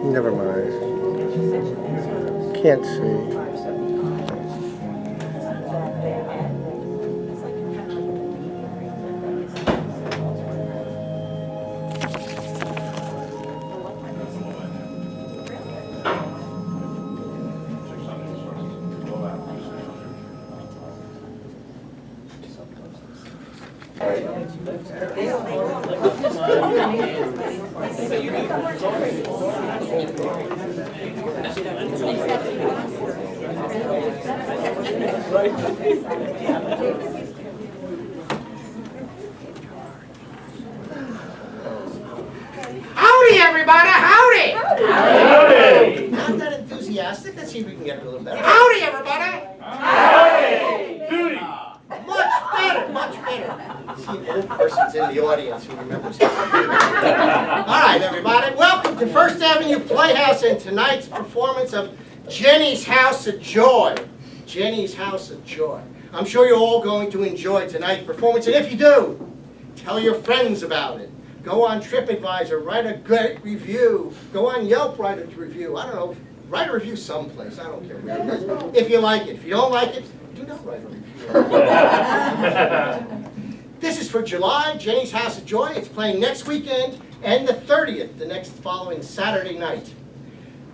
Never mind. Can't see. Howdy, everybody! Howdy! Howdy! Not that enthusiastic. Let's see if we can get it a little better. Howdy, everybody! Howdy! Duty! Much better, much better. See, an old person's in the audience who remembers it. All right, everybody. Welcome to First Avenue Playhouse and tonight's performance of Jenny's House of Joy. Jenny's House of Joy. I'm sure you're all going to enjoy tonight's performance, and if you do, tell your friends about it. Go on TripAdvisor, write a great review. Go on Yelp, write a review. I don't know, write a review someplace. I don't care where it is. If you like it. If you don't like it, do not write a review. This is for July, Jenny's House of Joy. It's playing next weekend and the 30th, the next following Saturday night.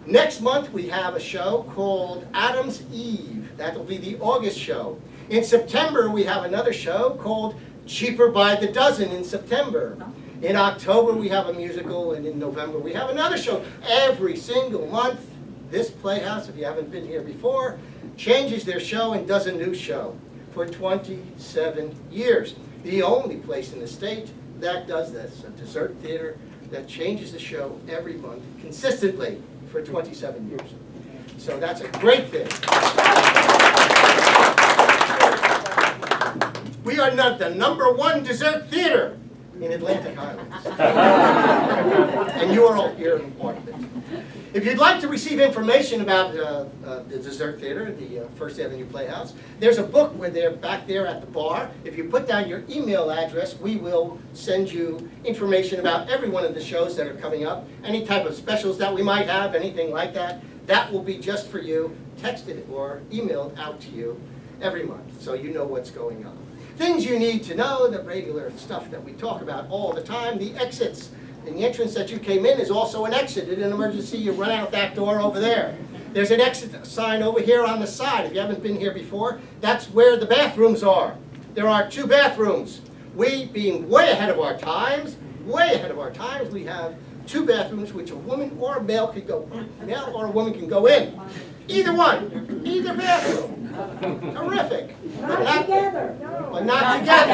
Next month we have a show called Adam's Eve. That will be the August show. In September we have another show called Cheaper by the Dozen in September. In October we have a musical, and in November we have another show. Every single month, this Playhouse, if you haven't been here before, changes their show and does a new show for 27 years. The only place in the state that does this, a dessert theater that changes the show every month consistently for 27 years. So that's a great thing. We are not the #1 dessert theater in Atlantic Highlands. And you are all here and part of it. If you'd like to receive information about the Dessert Theater, the First Avenue Playhouse, there's a book where they're back there at the bar. If you put down your email address, we will send you information about every one of the shows that are coming up, any type of specials that we might have, anything like that. That will be just for you, texted or emailed out to you every month, so you know what's going on. Things you need to know, the regular stuff that we talk about all the time, the exits. And the entrance that you came in is also an exit. In an emergency, you run out that door over there. There's an exit sign over here on the side. If you haven't been here before, that's where the bathrooms are. There are 2 bathrooms. We, being way ahead of our times, we have 2 bathrooms which a woman or a male could go, male or a woman can go in. Either one, either bathroom. Terrific. Not together. But not together.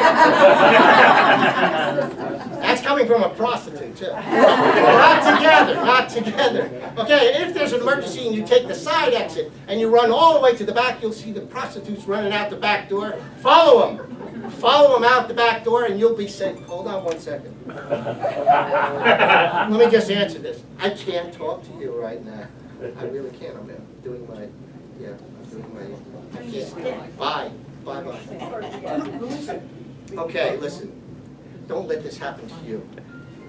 That's coming from a prostitute, too. Not together, not together. Okay, if there's an emergency and you take the side exit and you run all the way to the back, you'll see the prostitutes running out the back door. Follow them. Follow them out the back door and you'll be safe. Hold on one second. Let me just answer this. I can't talk to you right now. I really can't. I'm doing my, I can't. Bye. Bye-bye. Okay, listen. Don't let this happen to you.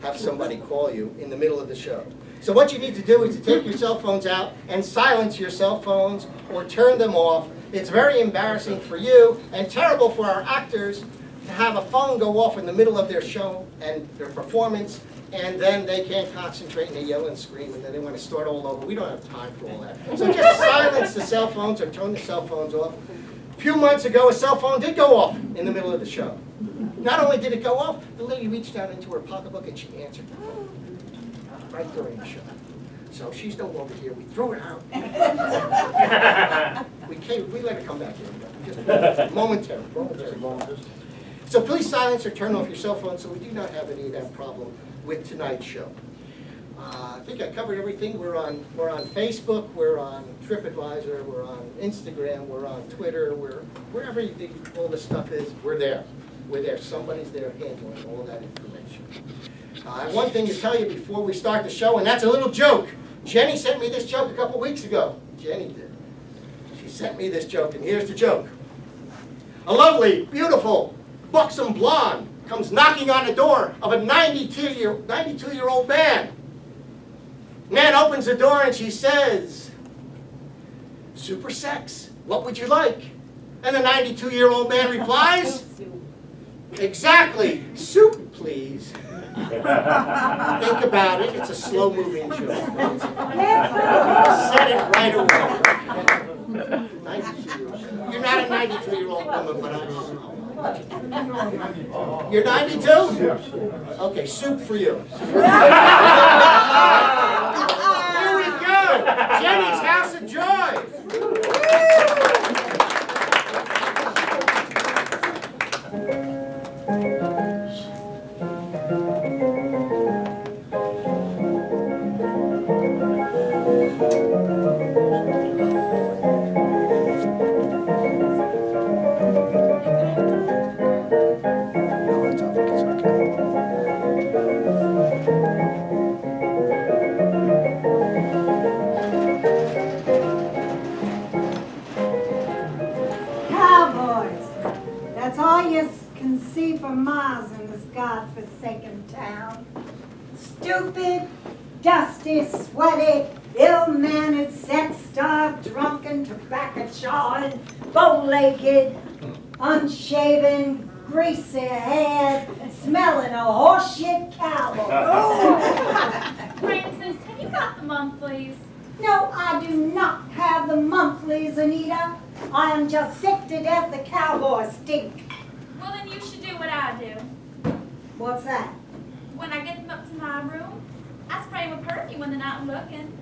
Have somebody call you in the middle of the show. So what you need to do is to take your cell phones out and silence your cell phones or turn them off. It's very embarrassing for you and terrible for our actors to have a phone go off in the middle of their show and their performance, and then they can't concentrate and they yell and scream and then they want to start all over. We don't have time for all that. So just silence the cell phones or turn the cell phones off. A few months ago, a cell phone did go off in the middle of the show. Not only did it go off, the lady reached down into her pocketbook and she answered the phone right during the show. So she's no longer here. We threw her out. we let her come back in. Just momentary. So please silence or turn off your cell phone so we do not have any of that problem with tonight's show. I think I covered everything. We're on Facebook, we're on TripAdvisor, we're on Instagram, we're on Twitter, wherever all this stuff is, we're there. We're there. Somebody's there handling all that information. I have one thing to tell you before we start the show, and that's a little joke. Jenny sent me this joke a couple weeks ago. Jenny did. She sent me this joke, and here's the joke. A lovely, beautiful, buxom blonde comes knocking on the door of a 92-year-old man. Nan opens the door and she says, "Super sex, what would you like?" And the 92-year-old man replies, "Exactly, soup, please." Think about it, it's a slow-moving joke. Said it right away. 92-year-old. You're not a 92-year-old woman, but I don't know. You're 92? Okay, soup for you. Here we go. Jenny's House of Joy. Cowboys. That's all you can see for miles in this godforsaken town. Stupid, dusty, sweaty, ill-mannered, sex-starved, drunken, tobacco-chawing, bow-legged, unshaven, greasy-haired, smelling a horseshit cowboy. Francis, have you got the monthlies? No, I do not have the monthlies, Anita. I am just sick to death the cowboy stink. Well, then you should do what I do. What's that? When I get them up to my room, I spray them with perfume when they're not looking.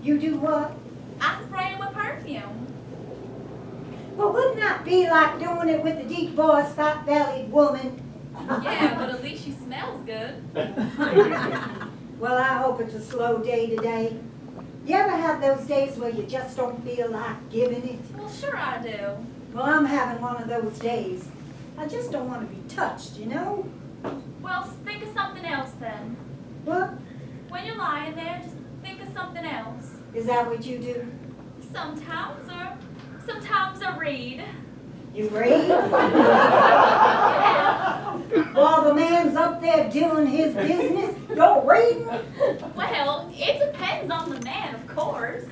You do what? I spray them with perfume. Well, wouldn't that be like doing it with the deep voiced, fat-bellied woman? Yeah, but at least she smells good. Well, I hope it's a slow day today. You ever have those days where you just don't feel like giving it? Well, sure I do. Well, I'm having one of those days. I just don't want to be touched, you know? Well, just think of something else then. What? When you're lying there, just think of something else. Is that what you do? Sometimes I read. You read? While the man's up there doing his business, you're reading? Well, it depends on the man, of course.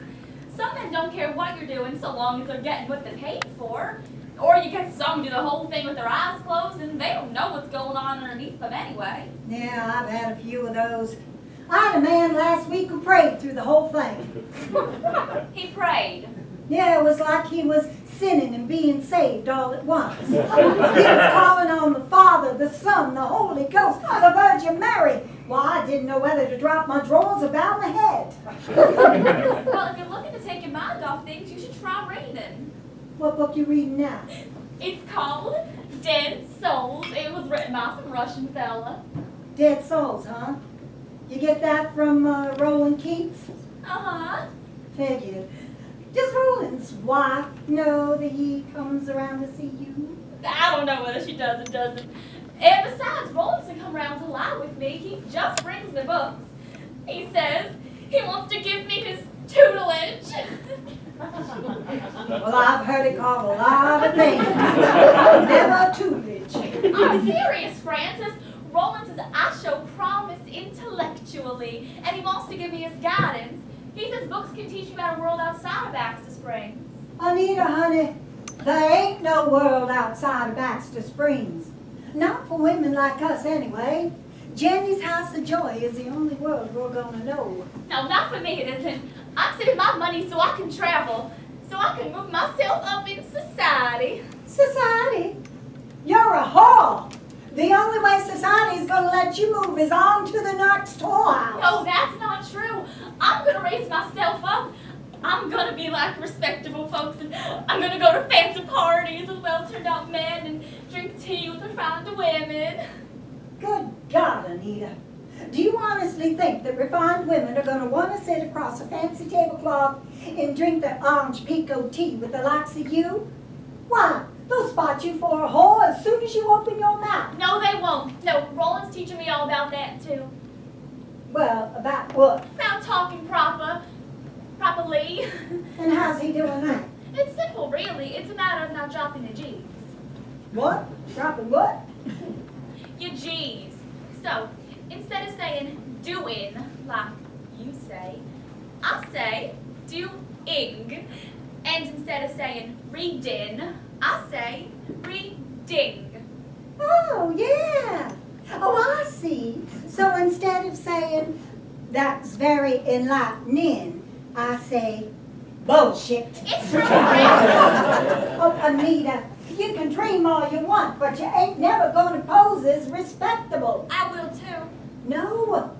Some men don't care what you're doing so long as they're getting what they paid for. Or you get some do the whole thing with their eyes closed and they don't know what's going on underneath them anyway. Yeah, I've had a few of those. I had a man last week who prayed through the whole thing. He prayed. Yeah, it was like he was sinning and being saved all at once. He was calling on the Father, the Son, the Holy Ghost, the Virgin Mary. Well, I didn't know whether to drop my drawers or bow my head. Well, if you're looking to take your mind off things, you should try reading. What book you reading now? It's called Dead Souls. It was written by some Russian fella. Dead Souls, huh? You get that from Roland Keats? Uh-huh. Figured. Does Roland's wife know that he comes around to see you? I don't know whether she does or doesn't. And besides, Roland's to come around to lie with me. He just brings me books. He says he wants to give me his tutelage. Well, I've heard it called a lot of things. Never tutelage. I'm serious, Francis. Roland says I show promise intellectually, and he wants to give me his guidance. He says books can teach you about a world outside of Baxter Springs. Anita, honey, there ain't no world outside of Baxter Springs. Not for women like us, anyway. Jenny's House of Joy is the only world we're gonna know. No, not for me it isn't. I'm saving my money so I can travel, so I can move myself up in society. Society? You're a whore. The only way society's gonna let you move is on to the next whorehouse. No, that's not true. I'm gonna raise myself up. I'm gonna be like respectable folks, and I'm gonna go to fancy parties with well-turned-out men and drink tea with refined women. Good God, Anita. Do you honestly think that refined women are going to want to sit across a fancy tablecloth and drink their orange pico tea with the likes of you? Why, they'll spot you for a whore as soon as you open your mouth. No, they won't. No, Roland's teaching me all about that, too. Well, about what? About talking properly. And how's he doing that? It's simple, really. It's a matter of not dropping the G's. What? Dropping what? Your G's. So, instead of saying doing, like you say. I say doing. And instead of saying reading, I say reading. Oh, yeah. Oh, I see. So instead of saying, that's very enlightening, I say, bullshit. It's true, Francis. Oh, Anita, you can dream all you want, but you ain't never gonna pose as respectable. I will too. No.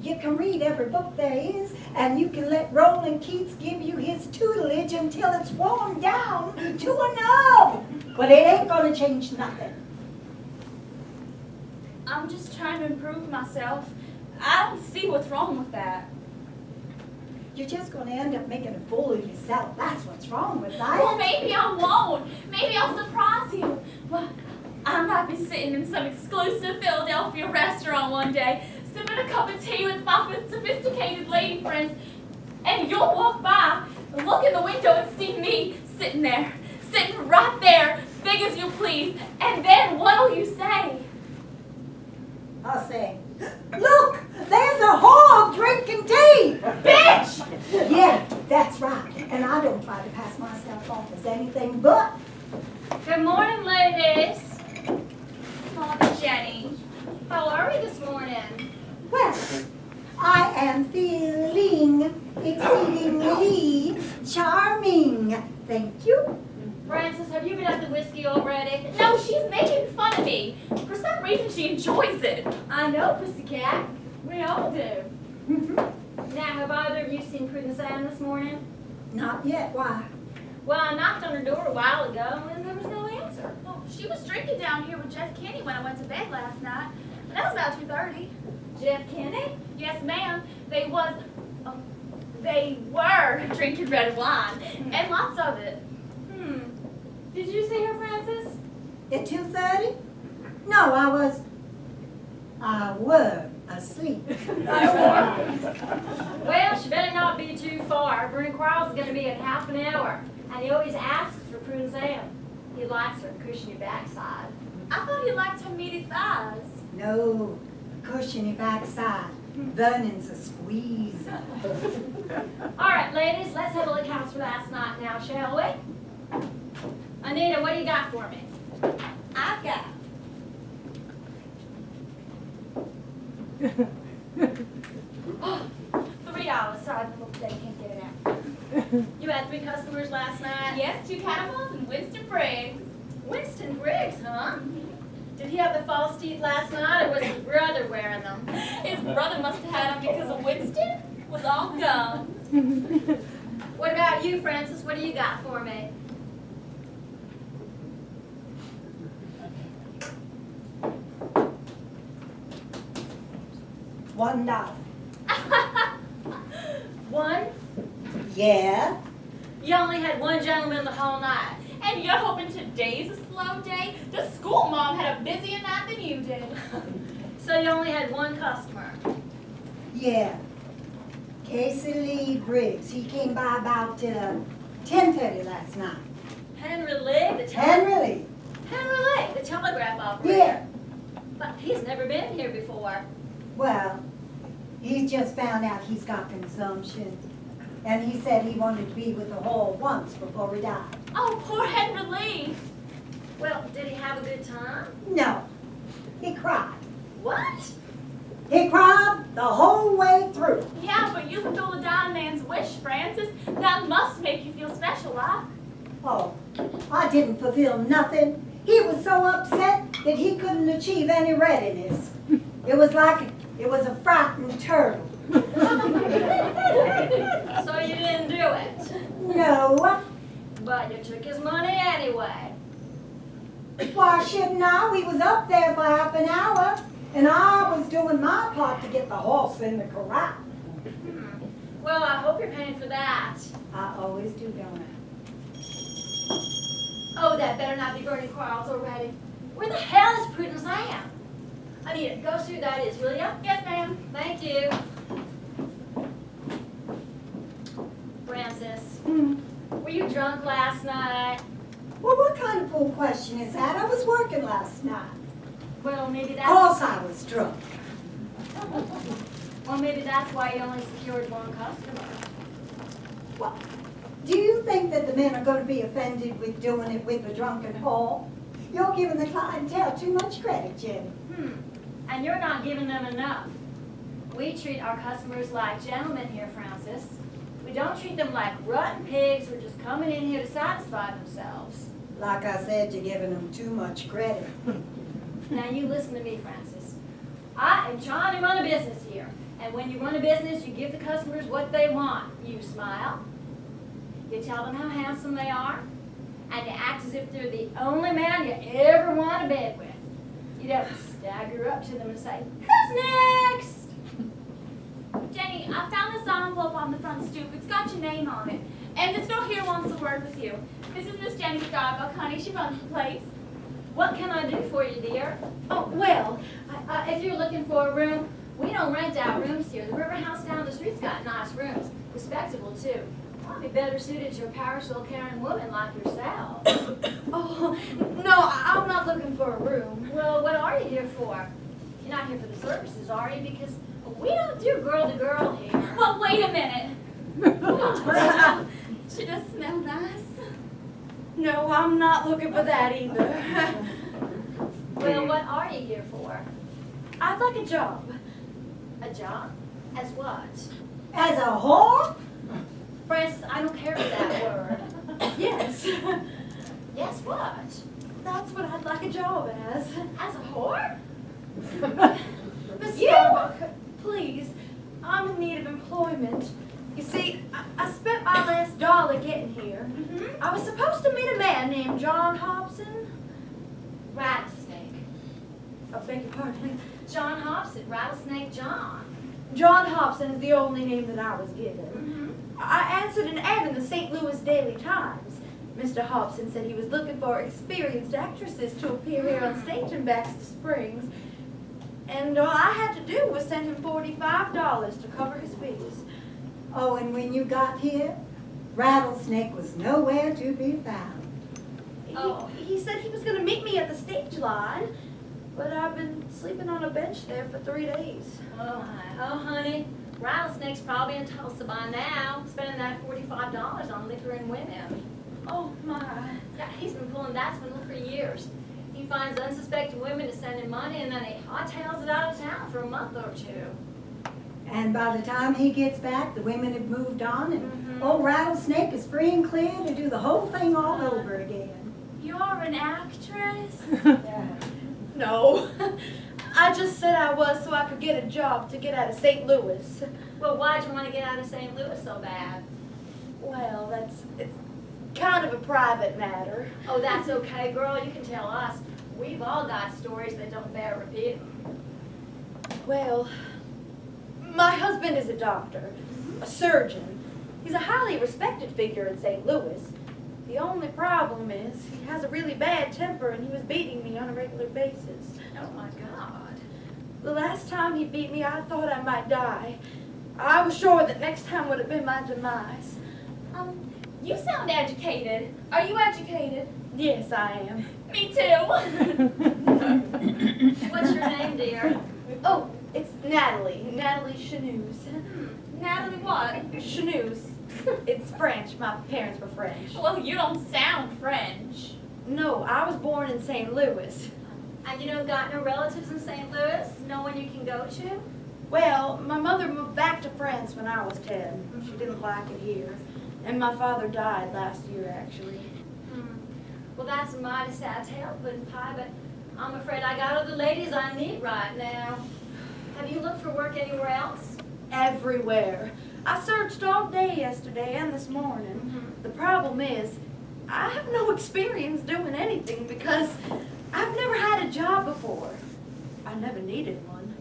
You can read every book there is, and you can let Roland Keats give you his tutelage until it's worn down to a nub. But it ain't gonna change nothing. I'm just trying to improve myself. I don't see what's wrong with that. You're just gonna end up making a fool of yourself. That's what's wrong with that. Well, maybe I won't. Maybe I'll surprise you. Well, I might be sitting in some exclusive Philadelphia restaurant one day, sipping a cup of tea with my sophisticated lady friends, and you'll walk by, look in the window and see me sitting there, sitting right there, big as you please, and then what'll you say? I'll say, look, there's a hog drinking tea. Bitch! Yeah, that's right. And I don't try to pass myself off as anything but. Good morning, ladies. Oh, Jenny. How are we this morning? Well, I am feeling exceedingly charming. Thank you. Frances, have you been at the whiskey already? No, she's making fun of me. For some reason, she enjoys it. I know, pussycat. We all do. Mhm. Now, have either of you seen Prudence Ann this morning? Not yet. Why? Well, I knocked on her door a while ago, and there was no answer. Oh, she was drinking down here with Jeff Kenny when I went to bed last night. But that was about 2:30. Jeff Kenny? Yes, ma'am. They were drinking red wine, and lots of it. Did you see her, Frances? At 2:30? No, I was asleep. Well, she better not be too far. Vernon Quarles is going to be in half an hour, and he always asks for Prudence Ann. He likes her cushiony backside. I thought he liked her meaty thighs. No, cushiony backside. Vernon's a squeeze. All right, ladies, let's have a look house for last night now, shall we? Anita, what do you got for me? I've got. $3. Sorry, the little thing can't get it out. You had 3 customers last night? Yes, 2 cannibals and Winston Briggs. Winston Briggs, huh? Did he have the false teeth last night, or was his brother wearing them? His brother must have had them because of Winston was all gums. What about you, Frances? What do you got for me? $1. 1? Yeah. You only had 1 gentleman the whole night. And you're hoping today's a slow day? The school mom had a busier night than you did. So you only had 1 customer. Yeah. Casey Lee Briggs. He came by about 10:30 last night. Henry Lee, the Henry Lee. Henry Lee, the telegraph operator. Yeah. But he's never been here before. Well, he just found out he's got consumption. And he said he wanted to be with the hall once before he died. Oh, poor Henry Lee. Well, did he have a good time? No. He cried. What? He cried the whole way through. Yeah, but you fulfilled a dying man's wish, Francis. That must make you feel special, right? Oh, I didn't fulfill nothing. He was so upset that he couldn't achieve any readiness. It was like it was a frightened turtle. So you didn't do it. No. But you took his money anyway. Why shouldn't I? We was up there for half an hour, and I was doing my part to get the horse in the corral. Well, I hope you're paying for that. I always do, don't I? Oh, that better not be Vernon Quarles already. Where the hell is Prudence Ann? Anita, go see who that is, will ya? Yes, ma'am. Thank you. Frances, were you drunk last night? Well, what kind of fool question is that? I was working last night. Well, maybe Of that's... course I was drunk. Or maybe that's why you only secured one customer. Well, do you think that the men are going to be offended with doing it with the drunken whore? You're giving the clientele too much credit, Jenny. And you're not giving them enough. We treat our customers like gentlemen here, Francis. We don't treat them like rotten pigs who are just coming in here to satisfy themselves. Like I said, you're giving them too much credit. Now you listen to me, Francis. I am trying to run a business here. And when you run a business, you give the customers what they want. You smile, you tell them how handsome they are, and you act as if they're the only man you ever want to bed with. You don't stagger up to them and say, "Who's next?" Jenny, I found this envelope on the front stoop. It's got your name on it. And this girl here wants to work with you. This is Miss Jenny Starbuck, honey. She runs the place. What can I do for you, dear? Oh, well, if you're looking for a room, we don't rent out rooms here. The River House down the street's got nice rooms. Respectable, too. Probably better suited to a parasol-carrying woman like yourself. Oh, no, I'm not looking for a room. Well, what are you here for? You're not here for the services, are you? Because we don't do girl-to-girl here. Well, wait a minute. She does smell nice. No, I'm not looking for that either. Well, what are you here for? I'd like a job. A job? As what? As a whore? Francis, I don't care for that word. Yes, Yes, what? that's what I'd like a job as. As a whore? Miss You? Starbuck, please, I'm in need of employment. You see, I spent my last dollar getting here. Mm-hmm. I was supposed to meet a man named John Hobson. Rattlesnake. I beg your pardon. John Hobson, Rattlesnake John. John Hobson is the only name that I was given. Mm-hmm. I answered an ad in the St. Louis Daily Times. Mr. Hobson said he was looking for experienced actresses to appear here on stage in Baxter Springs. And all I had to do was send him $45 to cover his fees. Oh, and when you got here, Rattlesnake was nowhere to be found. Oh. He said he was going to meet me at the stage line, but I've been sleeping on a bench there for 3 days. Oh, honey. Rattlesnake's probably in Tulsa by now, spending that $45 on liquor and women. Oh, my. Yeah, he's been pulling that swindle for years. He finds unsuspecting women to send him money, and then he hightails it out of town for a month or two. And by the time he gets back, the women have moved on, and Mhm. old Rattlesnake is free and clear to do the whole thing all over again. You're an actress? No. I just said I was so I could get a job to get out of St. Louis. Well, why'd you want to get out of St. Louis so bad? Well, it's kind of a private matter. Oh, that's okay, girl. You can tell us. We've all got stories that don't bear repeating. Well, my husband is a doctor, a surgeon. He's a highly respected figure in St. Louis. The only problem is he has a really bad temper and he was beating me on a regular basis. Oh, my God. The last time he beat me, I thought I might die. I was sure that next time would have been my demise. You sound educated. Are you educated? Yes, I am. Me too. What's your name, dear? Oh, it's Natalie. Natalie Chanuse. Natalie what? Chanuse. It's French. My parents were French. Well, you don't sound French. No, I was born in St. Louis. And you don't got no relatives in St. Louis? No one you can go to? Well, my mother moved back to France when I was 10. She didn't like it here. And my father died last year, actually. Well, that's a mighty sad tale, Puddin' Pie, but I'm afraid I got all the ladies I need right now. Have you looked for work anywhere else? Everywhere. I searched all day yesterday and this morning. The problem is, I have no experience doing anything because I've never had a job before. I never needed one.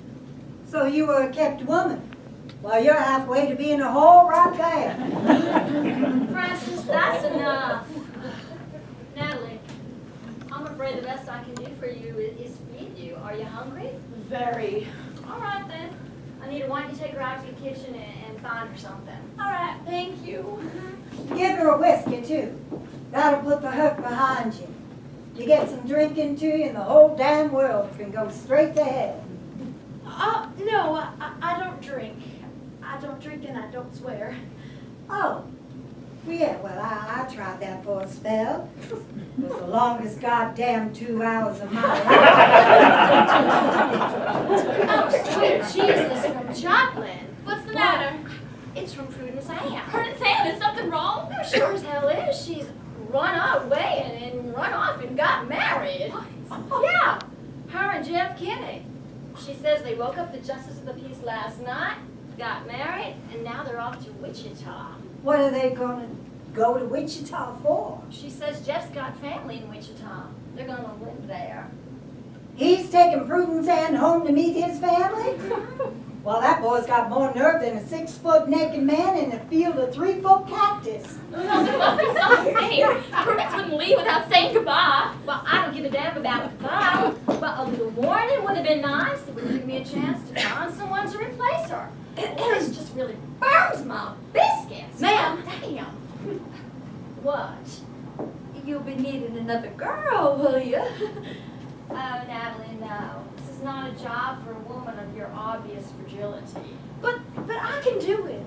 So you were a kept woman. Well, you're halfway to being a whore right there. Francis, that's enough. Natalie, I'm afraid the best I can do for you is feed you. Are you hungry? Very. All right, then. Anita, why don't you take her out to the kitchen and find her something? All right, thank you. Give her a whiskey, too. That'll put the hook behind you. You get some drinking to you, and the whole damn world can go straight to hell. No, I don't drink. I don't drink and I don't swear. Oh, yeah, well, I tried that for a spell. It was the longest goddamn 2 hours of my life. Oh, sweet Jesus from Joplin. What's the matter? It's from Prudence Ann. Prudence Ann, is something wrong? There sure as hell is. She's run away and run off and got married. Yeah, her and Jeff Kinney. She says they woke up the Justice of the Peace last night, got married, and now they're off to Wichita. What are they gonna go to Wichita for? She says Jeff's got family in Wichita. They're gonna live there. He's taking Prudence Ann home to meet his family? Well, that boy's got more nerve than a 6-foot naked man in a field of 3-foot cactus. No, there must be something. Prudence wouldn't leave without saying goodbye. Well, I don't give a damn about goodbye, but a little warning would have been nice. It would give me a chance to find someone to replace her. This just really burns my biscuits. Ma'am. Damn. What? You'll be needing another girl, will you? Oh, Natalie, no. This is not a job for a woman of your obvious fragility. But I can do it.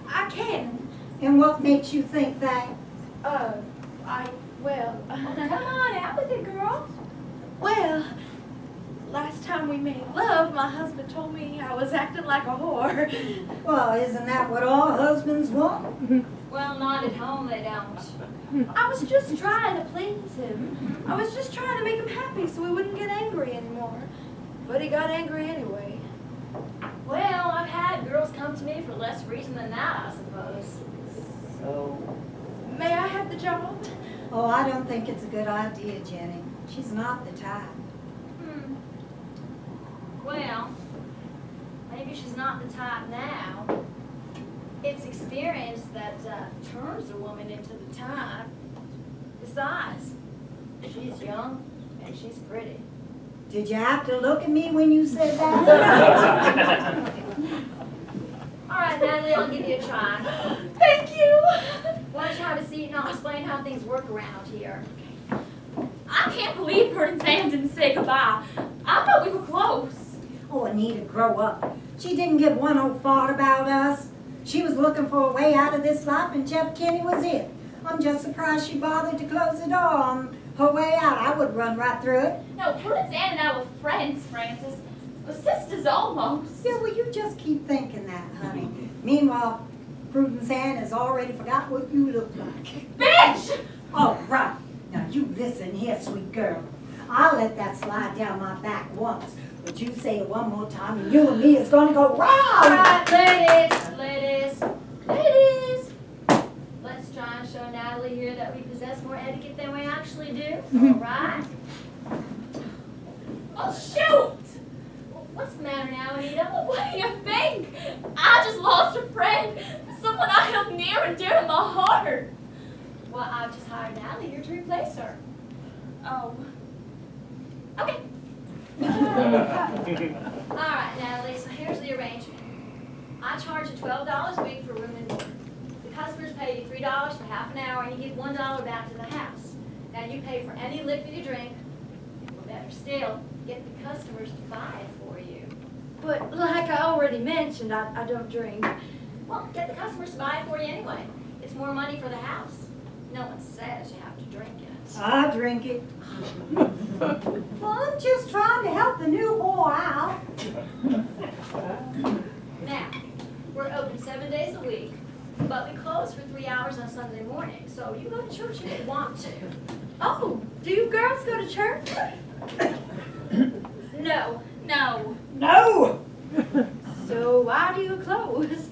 I can. And what makes you think that? Well, Come on, out with it, girl. well, last time we made love, my husband told me I was acting like a whore. Well, isn't that what all husbands want? Well, not at home, they don't. I was just trying to please him. I was just trying to make him happy so he wouldn't get angry anymore. But he got angry anyway. Well, I've had girls come to me for less reason than that, I suppose. So, may I have the job? Oh, I don't think it's a good idea, Jenny. She's not the type. Well, maybe she's not the type now. It's experience that turns a woman into the type. Besides, she's young and she's pretty. Did you have to look at me when you said that? All right, Natalie, I'll give you a try. Thank you. Why don't you have a seat and I'll explain how things work around here. I can't believe Prudence Ann didn't say goodbye. I thought we were close. Oh, Anita, grow up. She didn't give one old fart about us. She was looking for a way out of this life, and Jeff Kinney was it. I'm just surprised she bothered to close the door on her way out. I would run right through it. No, Prudence Ann and I were friends, Francis. We're sisters almost. Yeah, well, you just keep thinking that, honey. Meanwhile, Prudence Ann has already forgot what you look like. Bitch! Oh, right. Now, you listen here, sweet girl. I'll let that slide down my back once, but you say it one more time, and you and me is going to go All round. right, ladies. Let's try and show Natalie here that we possess more etiquette than we actually do. All right? Oh, shoot! What's the matter now, Anita? What do you think? I just lost a friend. Someone I held near and dear to my heart. Well, I've just hired Natalie here to replace her. Oh. Okay. All right, Natalie, so here's the arrangement. I charge you $12 a week for room and board. The customers pay you $3 for half an hour, and you get $1 back to the house. Now, you pay for any liquor you drink, or better still, get the customers to buy it for you. But like I already mentioned, I don't drink. Well, get the customers to buy it for you anyway. It's more money for the house. No one says you have to drink it. I drink it. Well, I'm just trying to help the new whore out. Now, we're open 7 days a week, but we close for 3 hours on Sunday morning, so you go to church if you want to. Oh, do you girls go to church? No. No. No! So why do you close?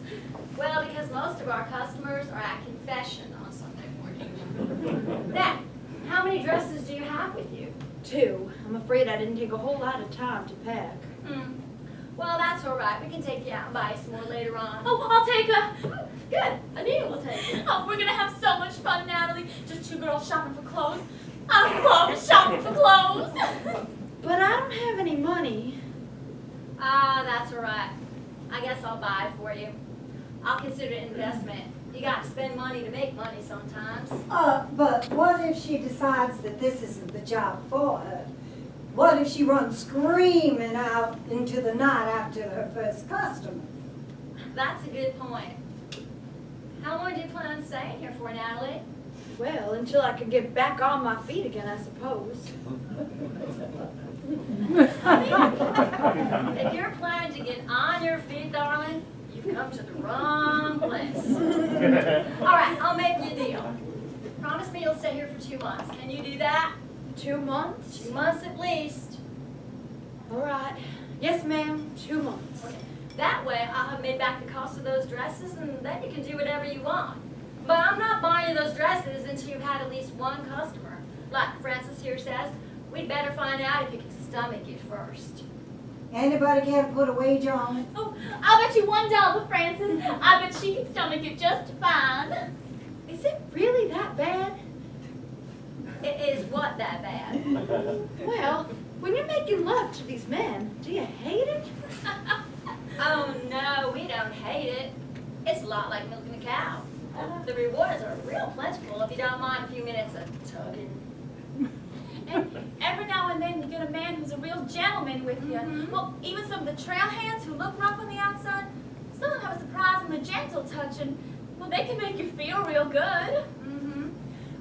Well, because most of our customers are at confession on Sunday morning. Now, how many dresses do you have with you? 2. I'm afraid I didn't take a whole lot of time to pack. Well, that's all right. We can take you out and buy some more later on. Oh, I'll take a. Good. Anita will take you. Oh, we're gonna have so much fun, Natalie. Just 2 girls shopping for clothes. I love shopping for clothes. But I don't have any money. Ah, that's all right. I guess I'll buy it for you. I'll consider it investment. You got to spend money to make money sometimes. But what if she decides that this isn't the job for her? What if she runs screaming out into the night after her first customer? That's a good point. How long do you plan on staying here for, Natalie? Well, until I can get back on my feet again, I suppose. If you're planning to get on your feet, darling, you've come to the wrong place. All right, I'll make you a deal. Promise me you'll stay here for 2 months. Can you do that? 2 months? 2 months at least. All right. Yes, ma'am, 2 months. That way, I'll have made back the cost of those dresses, and then you can do whatever you want. But I'm not buying you those dresses until you've had at least one customer. Like Francis here says, we'd better find out if you can stomach it first. Anybody can put a wager on it? Oh, I'll bet you $1, Francis. I bet she can stomach it just fine. Is it really that bad? It is what that bad? Well, when you're making love to these men, do you hate it? Oh no, we don't hate it. It's a lot like milking a cow. The rewards are real plentiful if you don't mind a few minutes of tugging. And every now and then you get a man who's a real gentleman with you. Well, even some of the trail hands who look rough on the outside, some of them have a surprisingly gentle touch, and well, they can make you feel real good.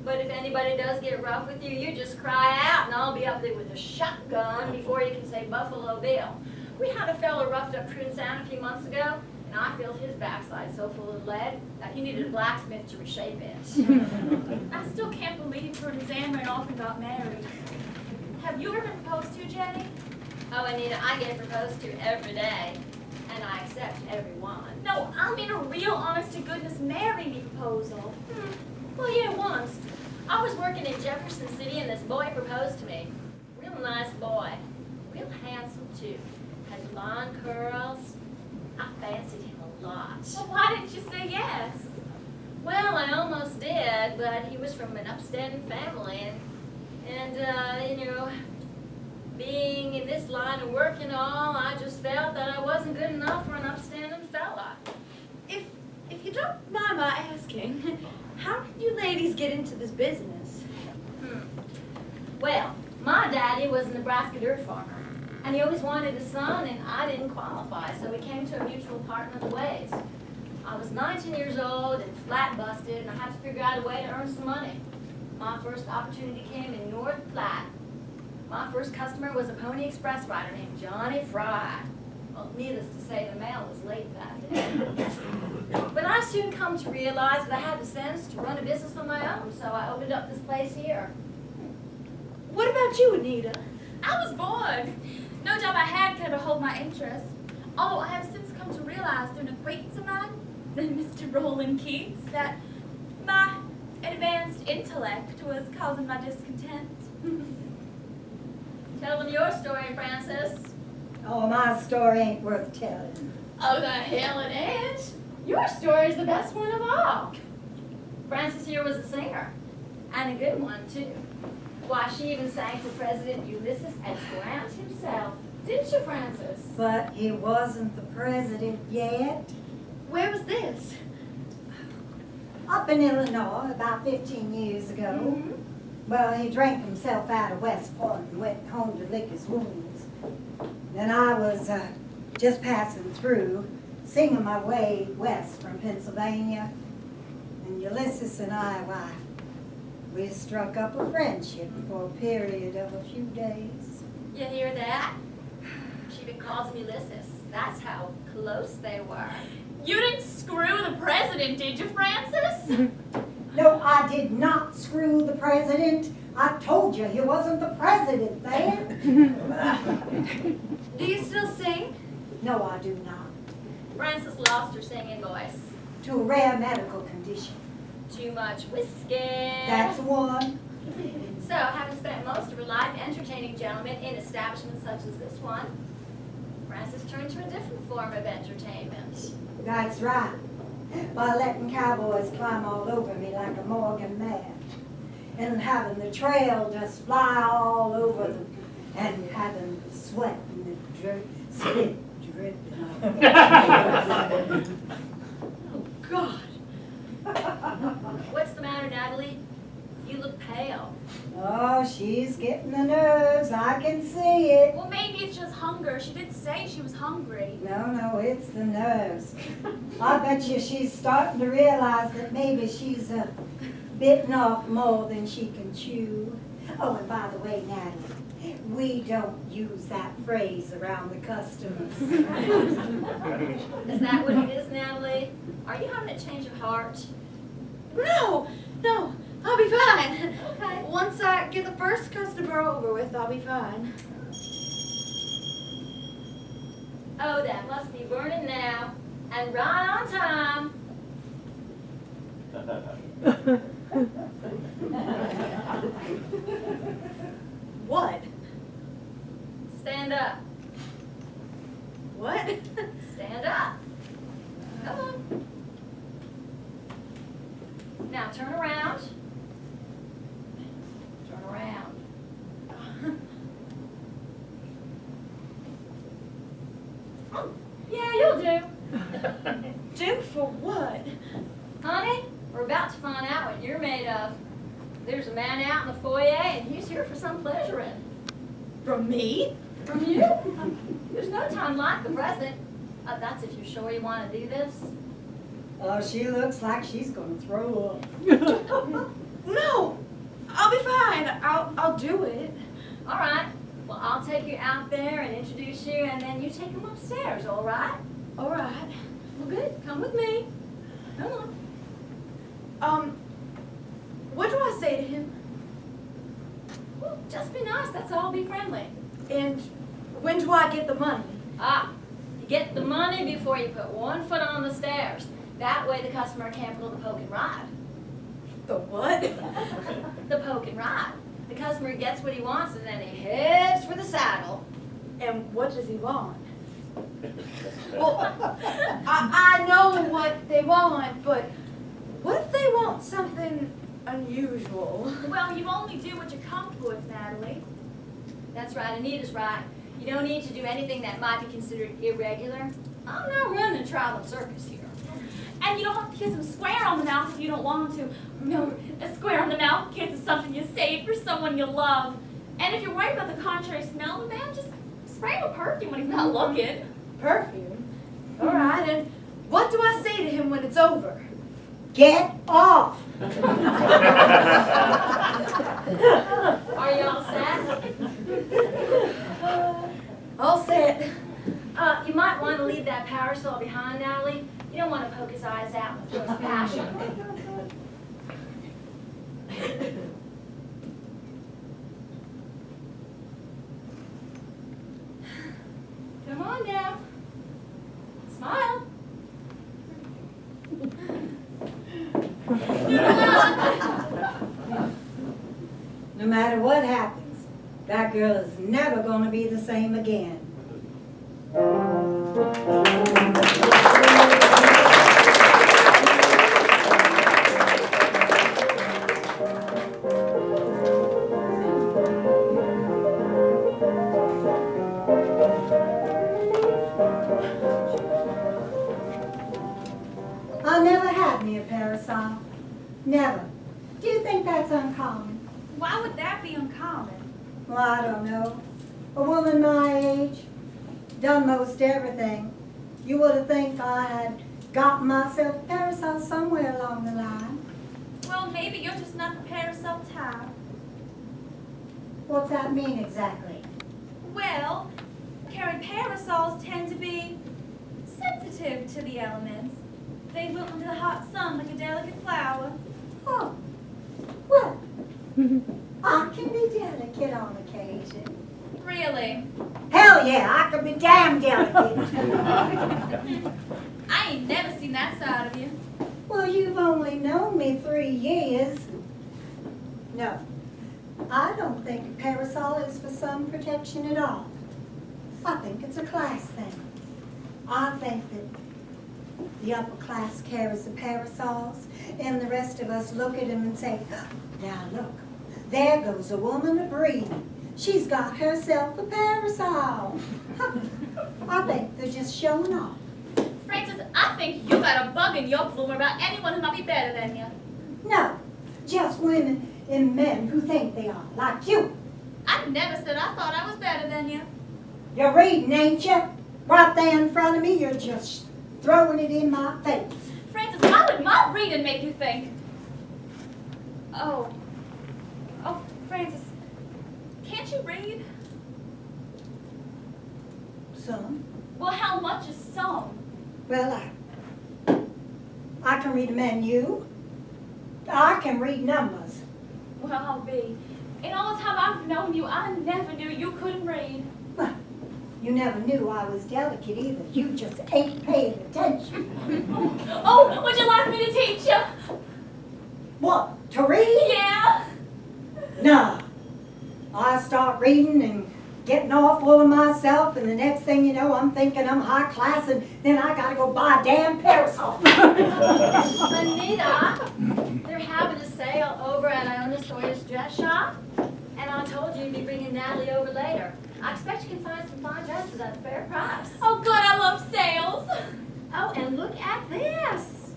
But if anybody does get rough with you, you just cry out and I'll be up there with a shotgun before you can say Buffalo Bill. We had a fellow roughed up Prince Anne a few months ago, and I filled his backside so full of lead that he needed a blacksmith to reshape it. I still can't believe her and Zan ran off and got married. Have you ever been proposed to, Jenny? Oh, Anita, I get proposed to every day, and I accept every one. No, I mean a real honest-to-goodness marry me proposal. Well, yeah, once. I was working in Jefferson City, and this boy proposed to me. Real nice boy. Real handsome, too. Had blonde curls. I fancied him a lot. Well, why didn't you say yes? Well, I almost did, but he was from an upstanding family, and you know, being in this line of work and all, I just felt that I wasn't good enough for an upstanding fella. If you don't mind my asking, how did you ladies get into this business? Well, my daddy was a Nebraska dirt farmer, and he always wanted a son, and I didn't qualify, so we came to a mutual partner of the ways. I was 19 years old and flat busted, and I had to figure out a way to earn some money. My first opportunity came in North Platte. My first customer was a Pony Express rider named Johnny Fry. Well, needless to say, the mail was late that day. But I soon come to realize that I had the sense to run a business on my own, so I opened up this place here. What about you, Anita? I was bored. No job I had could ever hold my interest. Although I have since come to realize through an acquaintance of mine, Mr. Roland Keats, that my advanced intellect was causing my discontent. Tell them your story, Francis. Oh, my story ain't worth telling. Oh, the hell it is. Your story's the best one of all. Francis here was a singer, and a good one, too. Why, she even sang for President Ulysses S. Grant himself. Didn't you, Francis? But he wasn't the president yet. Where was this? Up in Illinois about 15 years ago. Well, he drank himself out of West Point and went home to lick his wounds. Then I was just passing through, singing my way west from Pennsylvania. And Ulysses and I, why, we struck up a friendship for a period of a few days. You hear that? She even calls him Ulysses. That's how close they were. You didn't screw the president, did you, Francis? No, I did not screw the president. I told you he wasn't the president then. Do you still sing? No, I do not. Frances lost her singing voice. To a rare medical condition. Too much whiskey. That's one. So, having spent most of her life entertaining gentlemen in establishments such as this one, Frances turned to a different form of entertainment. That's right. By letting cowboys climb all over me like a Morgan man. And having the trail just fly all over them. And having the sweat and the spit dripping off. Oh, God. What's the matter, Natalie? You look pale. Oh, Oh, she's getting the nerves. I can see it. Well, maybe it's just hunger. She did say she was hungry. No, it's the nerves. I bet you she's starting to realize that maybe she's bitten off more than she can chew. Oh, and by the way, Natalie, we don't use that phrase around the customers. Is that what it is, Natalie? Are you having a change of heart? No, I'll be fine. Okay. Once I get the first customer over with, I'll be fine. Oh, that must be burning now. And right on time. What? Stand up. What? Stand up. Come on. Now turn around. Turn around. Yeah, you'll do. Do for what? Honey, we're about to find out what you're made of. There's a man out in the foyer and he's here for some pleasuring. From me? From you? There's no time like the present. That's if you're sure you want to do this. Oh, she looks like she's gonna throw up. No, I'll be fine. I'll do it. All right. Well, I'll take you out there and introduce you, and then you take him upstairs, all right? All right. Well, good. Come with me. Come on. What do I say to him? Well, just be nice. That's all. Be friendly. And when do I get the money? You get the money before you put one foot on the stairs. That way the customer can't pull the poke and ride. The what? The poke and ride. The customer gets what he wants, and then he heads for the saddle. And what does he want? Well, I know what they want, but what if they want something unusual? Well, you only do what you're comfortable with, Natalie. That's right. Anita's right. You don't need to do anything that might be considered irregular. I'm not running a traveling circus here. And you don't have to kiss him square on the mouth if you don't want to. Remember, a square on the mouth kiss is something you save for someone you love. And if you're worried about the contrary smell of the man, just spray him with perfume when he's not looking. Perfume? All right, and what do I say to him when it's over? Get off! Are you all set? All set. You might want to leave that parasol behind, Natalie. You don't want to poke his eyes out and throw his passion. Come on now. Smile. No matter what happens, that girl is never gonna be the same again. I never had me a parasol. Never. Do you think that's uncommon? Why would that be uncommon? Well, I don't know. A woman my age, done most everything. You would have think I had gotten myself a parasol somewhere along the line. Well, maybe you're just not the parasol type. What's that mean exactly? Well, carry parasols tend to be sensitive to the elements. They wilt into the hot sun like a delicate flower. Oh, well, I can be delicate on occasion. Really? Hell yeah, I can be damn delicate. I ain't never seen that side of you. Well, you've only known me 3 years. No, I don't think a parasol is for sun protection at all. I think it's a class thing. I think that the upper class carries the parasols, and the rest of us look at them and say, now look, there goes a woman of breeding. She's got herself a parasol. I think they're just showing off. Francis, I think you got a bug in your bloomer about anyone who might be better than you. No, just women in men who think they are, like you. I never said I thought I was better than you. You're reading, ain't you? Right there in front of me, you're just throwing it in my face. Francis, how would my reading make you think? Oh, Francis, can't you read? Son, Well, how much is some? well, I can read a menu. I can read numbers. Well, I'll be. In all the time I've known you, I never knew you couldn't read. Well, you never knew I was delicate either. You just ain't paying attention. Oh, would you like me to teach you? What, to read? Yeah. No. I start reading and getting all full of myself, and the next thing you know, I'm thinking I'm high class, and then I gotta go buy a damn parasol. Anita, they're having a sale over at Iona Sawyer's dress shop, and I told you you'd be bringing Natalie over later. I expect you can find some fine dresses at a fair price. Oh, good, I love sales. Oh, and look at this.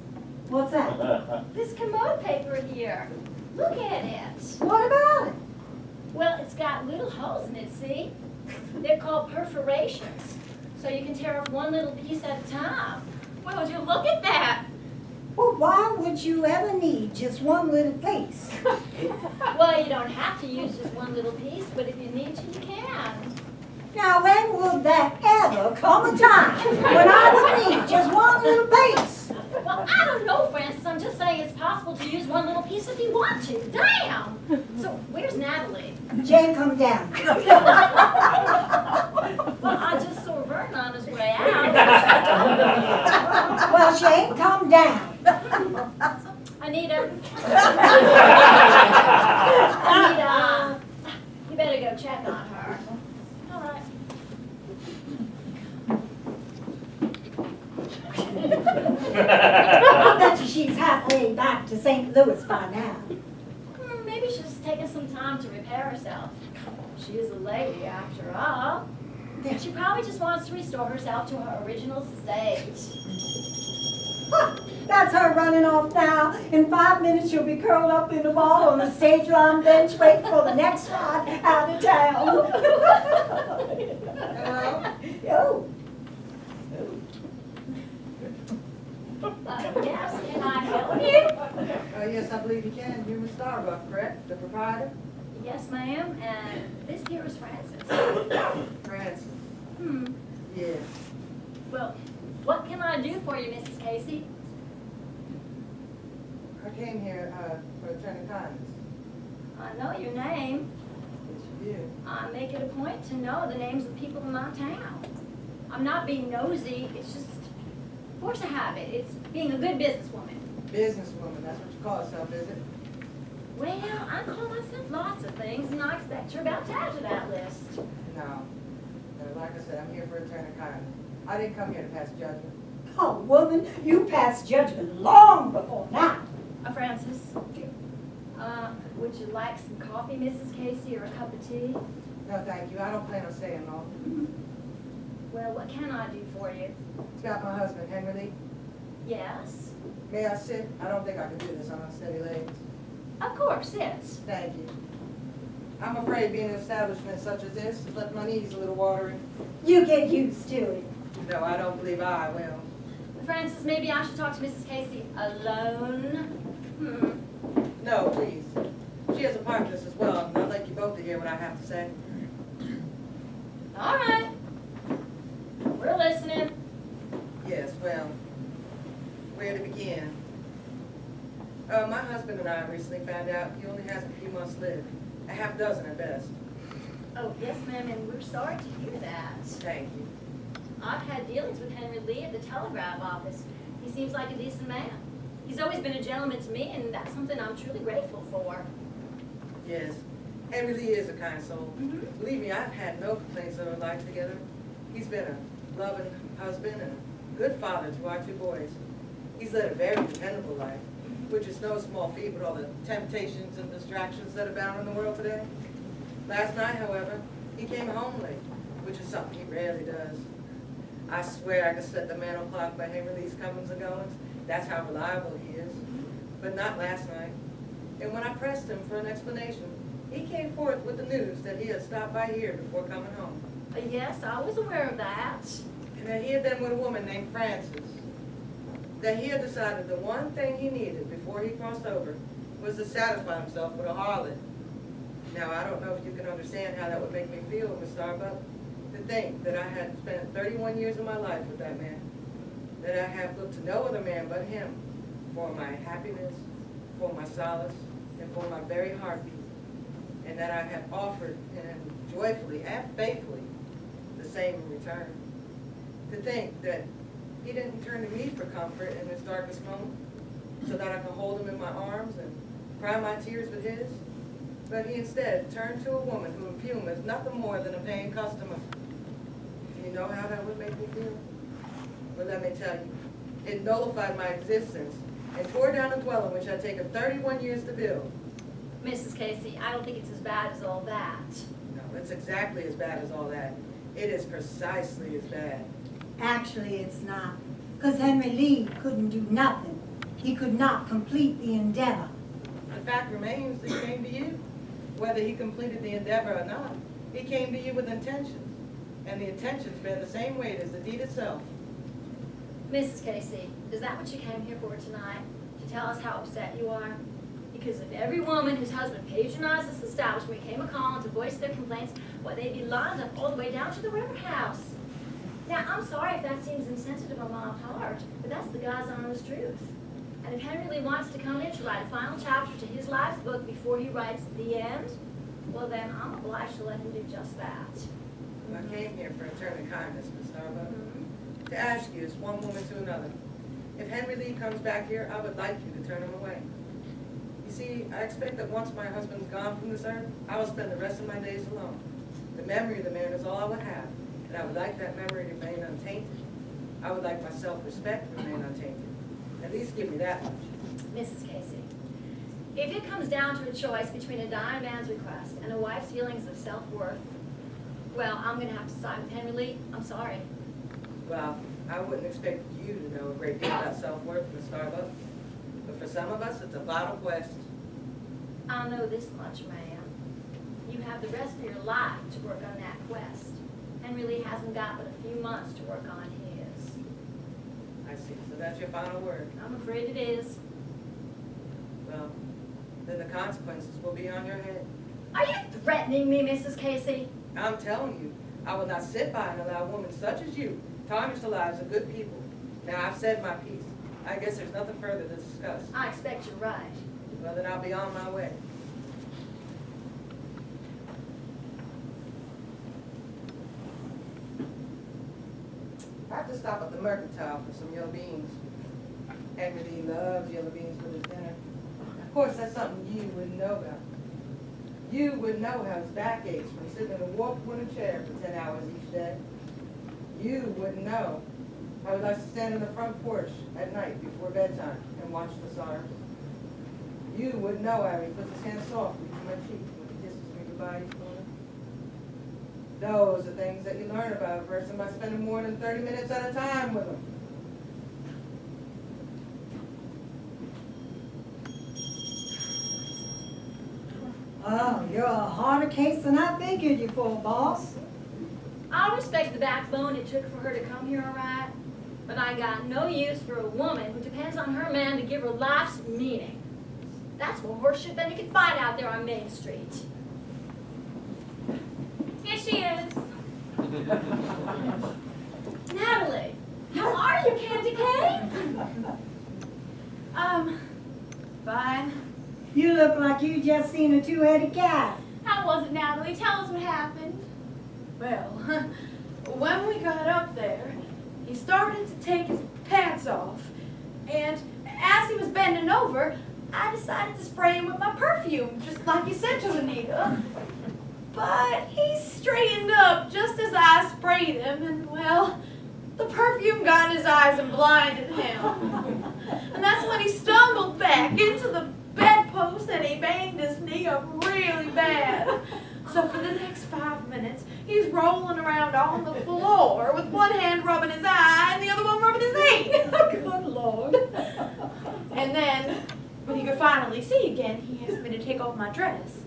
What's that? This commode paper here. Look at it. What about it? Well, it's got little holes in it, see? They're called perforations. So you can tear off one little piece at a time. Well, would you look at that? Well, why would you ever need just one little piece? Well, you don't have to use just one little piece, but if you need to, you can. Now, when would that ever come a time when I would need just one little piece? Well, I don't know, Francis. I'm just saying it's possible to use one little piece if you want to. Damn! So, where's Natalie? Jane, come down. Well, I just saw Vernon on his way out. Well, Jane, come down. Anita. Anita. You better go check on her. All right. I bet you she's halfway back to St. Louis by now. Maybe she's taking some time to repair herself. She is a lady, after all. She probably just wants to restore herself to her original state. Huh, that's her running off now. In 5 minutes, she'll be curled up in a ball on the stage line bench waiting for the next ride out of town. Hello? Oh. Yes, can I help you? Yes, I believe you can. You're with Starbucks, correct? The proprietor? Yes, ma'am, and this here is Francis. Francis. Yes. Well, what can I do for you, Mrs. Casey? I came here for Attorney Kindness. I know your name. Yes, you do. I make it a point to know the names of people in my town. I'm not being nosy, it's just force of habit. It's being a good businesswoman. Businesswoman, that's what you call yourself, is it? Well, I call myself lots of things, and I expect you're about to add to that list. No. Like I said, I'm here for Attorney Kindness. I didn't come here to pass judgment. Oh, woman, you passed judgment long before now. Francis, would you like some coffee, Mrs. Casey, or a cup of tea? No, thank you. I don't plan on staying long. Well, what can I do for you? It's about my husband, Henry Lee. Yes? May I sit? I don't think I can do this on unsteady legs. Of course, yes. Thank you. I'm afraid being in an establishment such as this has left my knees a little watery. You get used to it. No, I don't believe I will. Francis, maybe I should talk to Mrs. Casey alone? No, please. She has a part in this as well, and I'd like you both to hear what I have to say. All right. We're listening. Yes, well, where to begin? My husband and I recently found out he only has a few months lived. A half dozen at best. Oh, yes, ma'am, and we're sorry to hear that. Thank you. I've had dealings with Henry Lee at the telegraph office. He seems like a decent man. He's always been a gentleman to me, and that's something I'm truly grateful for. Yes, Henry Lee is a kind soul. Believe me, I've had no complaints of our life together. He's been a loving husband and a good father to our 2 boys. He's led a very dependable life, which is no small feat with all the temptations and distractions that abound in the world today. Last night, however, he came home late, which is something he rarely does. I swear I could set the mantel clock by Henry Lee's comings and goings. That's how reliable he is. But not last night. And when I pressed him for an explanation, he came forth with the news that he had stopped by here before coming home. Yes, I was aware of that. And that he had been with a woman named Frances. That he had decided the one thing he needed before he crossed over was to satisfy himself with a harlot. Now, I don't know if you can understand how that would make me feel, Miss Starbuck, to think that I had spent 31 years of my life with that man, that I have looked to no other man but him for my happiness, for my solace, and for my very heartbeat, and that I have offered him joyfully and faithfully the same in return. To think that he didn't turn to me for comfort in his darkest moment, so that I could hold him in my arms and cry my tears with his, but he instead turned to a woman who in Puma is nothing more than a paying customer. Do you know how that would make me feel? Well, let me tell you, it nullified my existence and tore down a dwelling which had taken 31 years to build. Mrs. Casey, I don't think it's as bad as all that. No, it's exactly as bad as all that. It is precisely as bad. Actually, it's not, because Henry Lee couldn't do nothing. He could not complete the endeavor. The fact remains that he came to you. Whether he completed the endeavor or not, he came to you with intentions. And the intentions bear the same weight as the deed itself. Mrs. Casey, is that what you came here for tonight? To tell us how upset you are? Because if every woman whose husband patronized this establishment came a-calling to voice their complaints, well, they'd be lined up all the way down to the river house. Now, I'm sorry if that seems insensitive on my part, but that's the God's honest truth. And if Henry Lee wants to come in to write a final chapter to his life's book before he writes the end, well then, I'm obliged to let him do just that. I came here for a turn of kindness, Miss Starbuck. To ask you as one woman to another. If Henry Lee comes back here, I would like you to turn him away. You see, I expect that once my husband's gone from this earth, I will spend the rest of my days alone. The memory of the man is all I would have, and I would like that memory to remain untainted. I would like my self-respect to remain untainted. At least give me that much. Mrs. Casey, if it comes down to a choice between a dying man's request and a wife's feelings of self-worth, well, I'm going to have to side with Henry Lee. I'm sorry. Well, I wouldn't expect you to know a great deal about self-worth, Miss Starbuck. But for some of us, it's a vital quest. I know this much, ma'am. You have the rest of your life to work on that quest. Henry Lee hasn't got but a few months to work on his. I see. So that's your final word. I'm afraid it is. Well, then the consequences will be on your head. Are you threatening me, Mrs. Casey? I'm telling you, I will not sit by and allow women such as you tarnish the lives of good people. Now, I've said my piece. I guess there's nothing further to discuss. I expect you're right. Well, then I'll be on my way. I have to stop at the Mercantile for some yellow beans. Henry Lee loves yellow beans with his dinner. Of course, that's something you wouldn't know about. You wouldn't know how his back aches from sitting in a warped wooden chair for 10 hours each day. You wouldn't know how he likes to stand in the front porch at night before bedtime and watch the stars. You wouldn't know how he puts his hand softly to my cheek when he kisses me goodbye each morning. Those are things that you learn about a person by spending more than 30 minutes at a time with them. Oh, you're a harder case than I figured you for, boss. I'll respect the backbone it took for her to come here, all right? But I got no use for a woman who depends on her man to give her life's meaning. That's more horseshit than you can find out there on Main Street. Here she is. Natalie, how are you, Candy Cane? Fine. You look like you just seen a two-headed cat. How was it, Natalie? Tell us what happened. Well, when we got up there, he started to take his pants off, and as he was bending over, I decided to spray him with my perfume, just like you said to Anita. But he straightened up just as I sprayed him, and well, the perfume got in his eyes and blinded him. And that's when he stumbled back into the bedpost and he banged his knee up really bad. So for the next 5 minutes, he's rolling around on the floor with one hand rubbing his eye and the other one rubbing his knee. Good Lord. And then when he could finally see again, he asked me to take off my dress.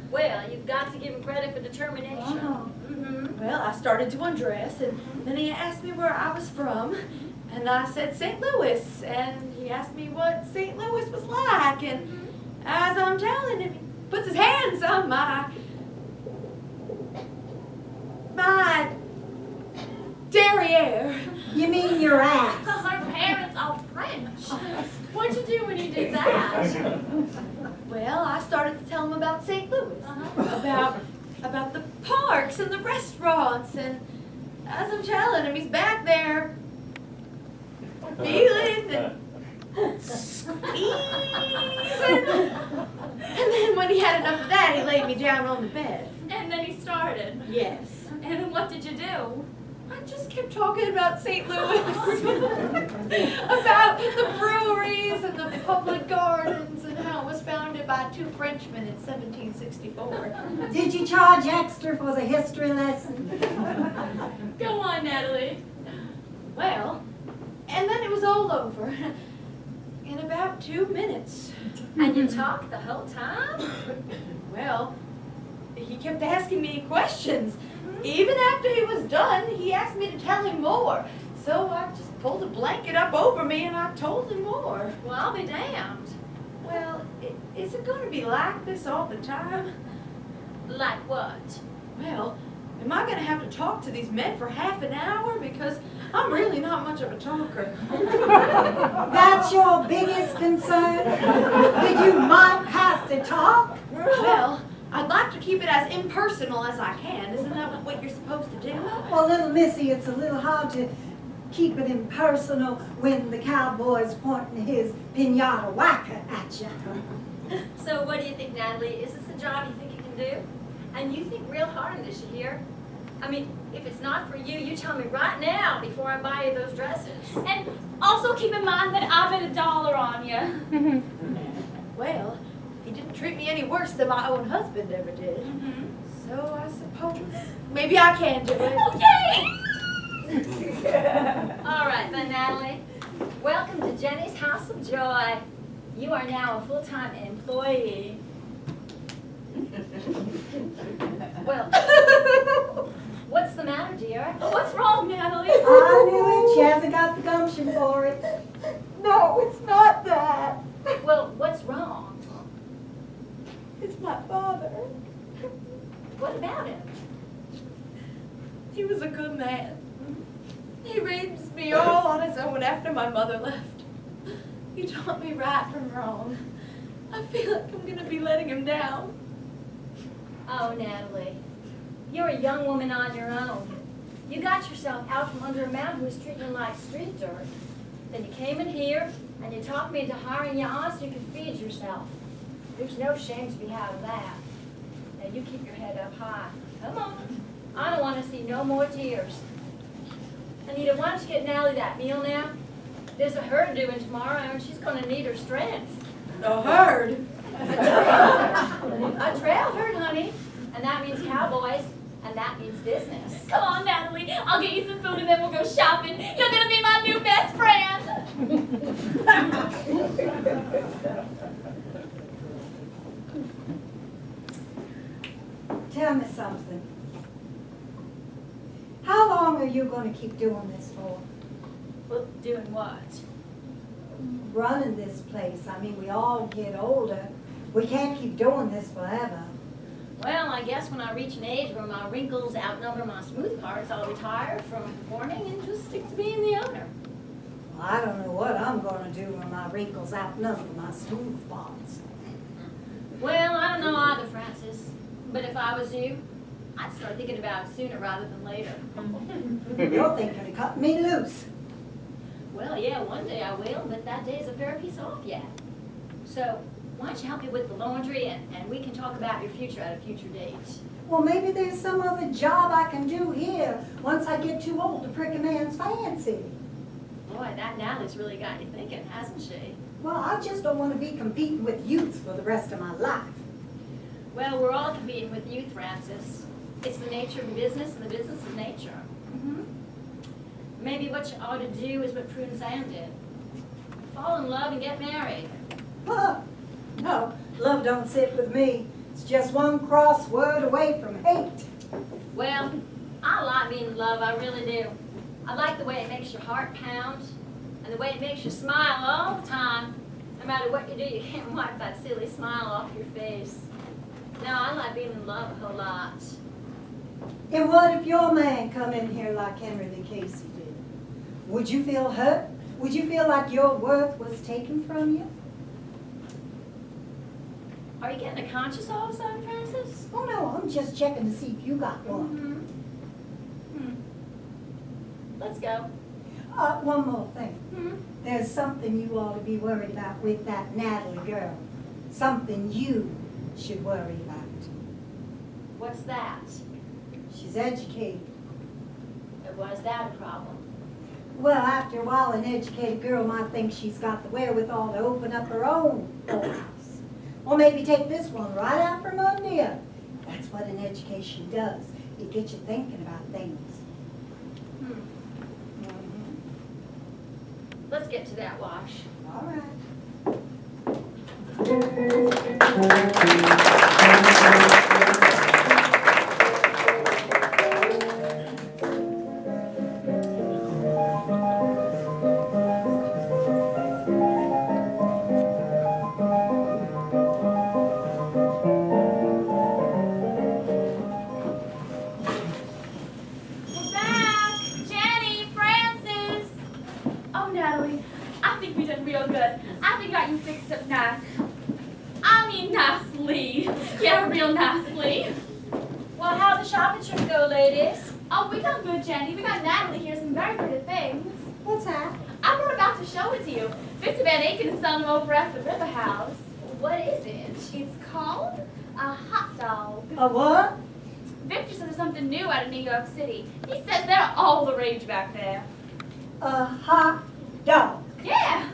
Well, you've got to give him credit for determination. Mm-hmm. Well, I started to undress, and then he asked me where I was from, and I said St. Louis, and he asked me what St. Louis was like, and as I'm telling him, he puts his hands on my derriere. You mean your ass? Because our parents are French. What'd you do when you did that? Well, I started to tell him about St. Louis, about the parks and the restaurants, and as I'm telling him, he's back there feeling and squeezing. And then when he had enough of that, he laid me down on the bed. And then he started. Yes. And then what did you do? I just kept talking about St. Louis, about the breweries and the public gardens and how it was founded by 2 Frenchmen in 1764. Did you charge extra for the history lesson? Go on, Natalie. Well, and then it was all over in about 2 minutes. And you talked the whole time? Well, he kept asking me questions. Even after he was done, he asked me to tell him more. So I just pulled a blanket up over me and I told him more. Well, I'll be damned. Well, is it going to be like this all the time? Like what? Well, am I going to have to talk to these men for half an hour? Because I'm really not much of a talker. That's your biggest concern? That you might have to talk? Well, I'd like to keep it as impersonal as I can. Isn't that what you're supposed to do? Well, little missy, it's a little hard to keep it impersonal when the cowboy's pointing his pinata whacker at you. So what do you think, Natalie? Is this a job you think you can do? And you think real hard of this, you hear? I mean, if it's not for you, you tell me right now before I buy you those dresses. And also keep in mind that I bet $1 on you. Well, he didn't treat me any worse than my own husband ever did. So I suppose maybe I can do it. Okay! All right, then, Natalie. Welcome to Jenny's House of Joy. You are now a full-time employee. Well, what's the matter, dear? What's wrong, Natalie? I knew it. She hasn't got the gumption for it. No, it's not that. Well, what's wrong? It's my father. What about him? He was a good man. He raised me all on his own after my mother left. He taught me right from wrong. I feel like I'm gonna be letting him down. Oh, Natalie, you're a young woman on your own. You got yourself out from under a man who was treating you like street dirt. Then you came in here and you talked me into hiring you on so you could feed yourself. There's no shame to be had of that. Now you keep your head up high. Come on. I don't want to see no more tears. Anita, why don't you get Natalie that meal now? There's a herd due in tomorrow and she's going to need her strength. The herd? A trail herd, honey. And that means cowboys, and that means business. Come on, Natalie. I'll get you some food and then we'll go shopping. You're going to be my new best friend. Tell me something. How long are you going to keep doing this for? Well, doing what? Running this place. I mean, we all get older. We can't keep doing this forever. Well, I guess when I reach an age where my wrinkles outnumber my smooth parts, I'll retire from performing and just stick to being the owner. Well, I don't know what I'm going to do when my wrinkles outnumber my smooth spots. Well, I don't know either, Francis. But if I was you, I'd start thinking about it sooner rather than later. You're thinking of cutting me loose. Well, yeah, one day I will, but that day's a fair piece off yet. So, why don't you help me with the laundry and we can talk about your future at a future date. Well, maybe there's some other job I can do here once I get too old to prick a man's fancy. Boy, that Natalie's really got you thinking, hasn't she? Well, I just don't want to be competing with youth for the rest of my life. Well, we're all competing with youth, Francis. It's the nature of the business and the business of nature. Maybe what you ought to do is what Prue and Sam did. Fall in love and get married. Huh. No, love don't sit with me. It's just one cross word away from hate. Well, I like being in love, I really do. I like the way it makes your heart pound, and the way it makes you smile all the time. No matter what you do, you can't wipe that silly smile off your face. No, I like being in love a whole lot. And what if your man come in here like Henry Lee Casey did? Would you feel hurt? Would you feel like your worth was taken from you? Are you getting a conscience all of a sudden, Francis? Oh no, I'm just checking to see if you got one. Let's go. One more thing. Hmm? There's something you ought to be worried about with that Natalie girl. Something you should worry about. What's that? She's educated. Why is that a problem? Well, after a while, an educated girl might think she's got the wherewithal to open up her own house. Or maybe take this one right out from under you. That's what an education does. It gets you thinking about things. Let's get to that wash. All right. We're back! Jenny, Francis! Oh, Natalie, I think we did real good. I think I got you fixed up nice. I mean nicely. Yeah, real nicely. Well, how'd the shopping trip go, ladies? Oh, we done good, Jenny. We got Natalie here some very pretty things. What's that? I brought about to show it to you. Victor Van Aiken is selling them over at the River House. What is it? It's called a hot dog. A what? Victor says there's something new out of New York City. He says they're all the rage back there. A hot dog. Yeah,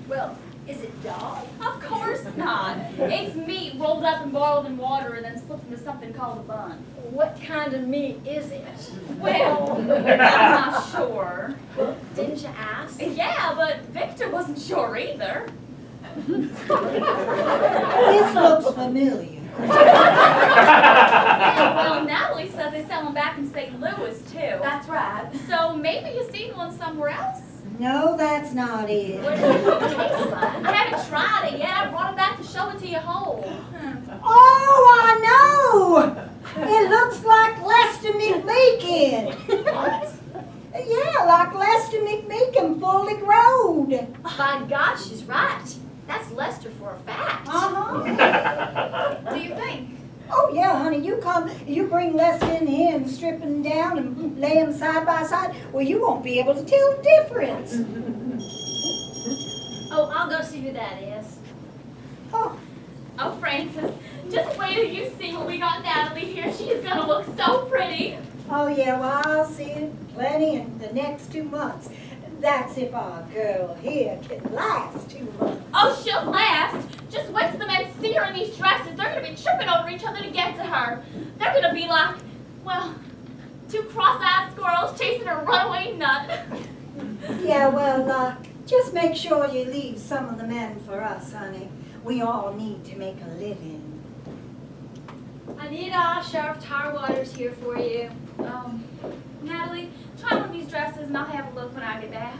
Well, is it dog? of course not. It's meat rolled up and boiled in water and then slipped into something called a bun. What kind of meat is it? Well, I'm not sure. Didn't you ask? Yeah, but Victor wasn't sure either. This looks familiar. Yeah, well, Natalie says they sell them back in St. Louis, too. That's right. So maybe you've seen one somewhere else? No, that's not it. What does it taste like? I haven't tried it yet. I brought it back to show it to you whole. Oh, I know! It looks like Lester McMeekin. What? Yeah, like Lester McMeekin fully growed. By God, she's right. That's Lester for a fact. Uh-huh. Do you think? Oh, yeah, honey, you bring Lester in here and strip him down and lay him side by side. Well, you won't be able to tell the difference. Oh, I'll go see who that is. Oh, Oh, Francis, just wait till you see when we got Natalie here. She is going to look so pretty. oh, yeah, well, I'll see it plenty in the next 2 months. That's if our girl here can last 2 months. Oh, she'll last. Just wait till the men see her in these dresses. They're going to be tripping over each other to get to her. They're going to be like, well, two cross-eyed squirrels chasing a runaway nut. Yeah, well, just make sure you leave some of the men for us, honey. We all need to make a living. Anita, Sheriff Tarwater's here for you. Natalie, try one of these dresses and I'll have a look when I get back.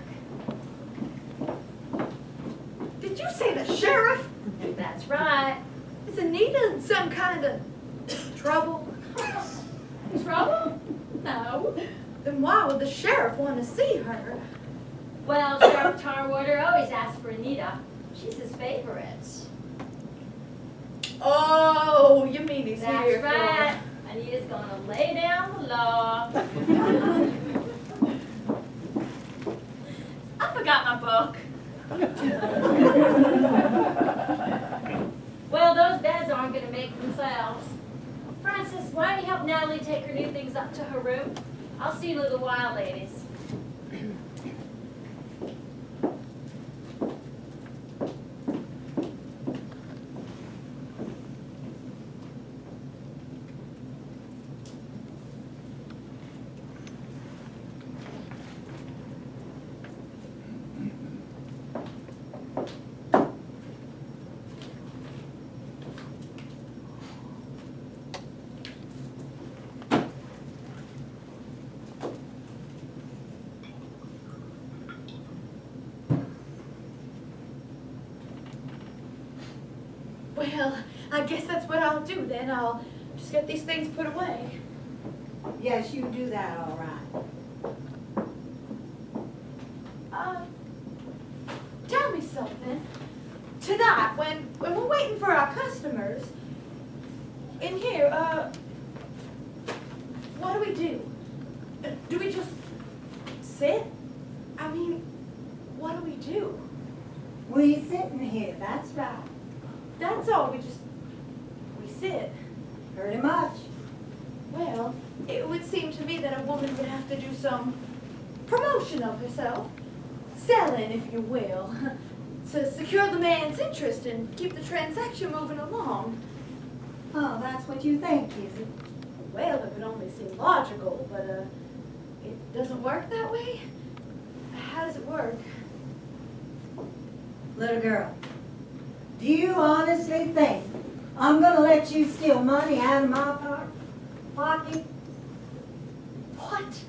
Did you say the sheriff? That's right. Is Anita in some kind of trouble? Trouble? No. Then why would the sheriff want to see her? Well, Sheriff Tarwater always asks for Anita. She's his favorite. Oh, you mean he's That's here right. Anita's gonna lay down the law. I forgot my book. Well, those beds aren't gonna make themselves. Francis, why don't you help Natalie take her new things up to her room? I'll see you in a little while, ladies. Well, I guess that's what I'll do then. I'll just get these things put away. Yes, you do that all right. Tell me something. Tonight, when we're waiting for our customers, in here, what do we do? Do we just sit? I mean, what do we do? We sitting here, that's right. That's all, we sit. Pretty much. Well, it would seem to me that a woman would have to do some promotion of herself, selling, if you will, to secure the man's interest and keep the transaction moving along. Oh, that's what you think, is it? Well, it would only seem logical, but it doesn't work that way? How does it work? Little girl, do you honestly think I'm gonna let you steal money out of my pocket? What?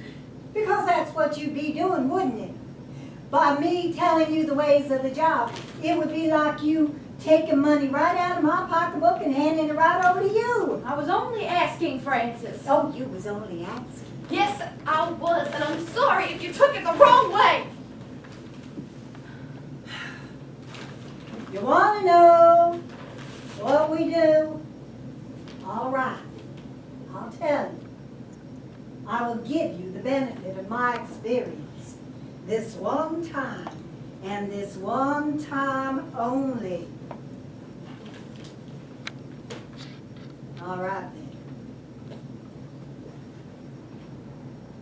Because that's what you'd be doing, wouldn't it? By me telling you the ways of the job, it would be like you taking money right out of my pocketbook and handing it right over to you. I was only asking, Francis. Oh, you was only asking. Yes, I was, and I'm sorry if you took it the wrong way. You want to know what we do? All right, I'll tell you. I will give you the benefit of my experience this one time, and this one time only. All right then.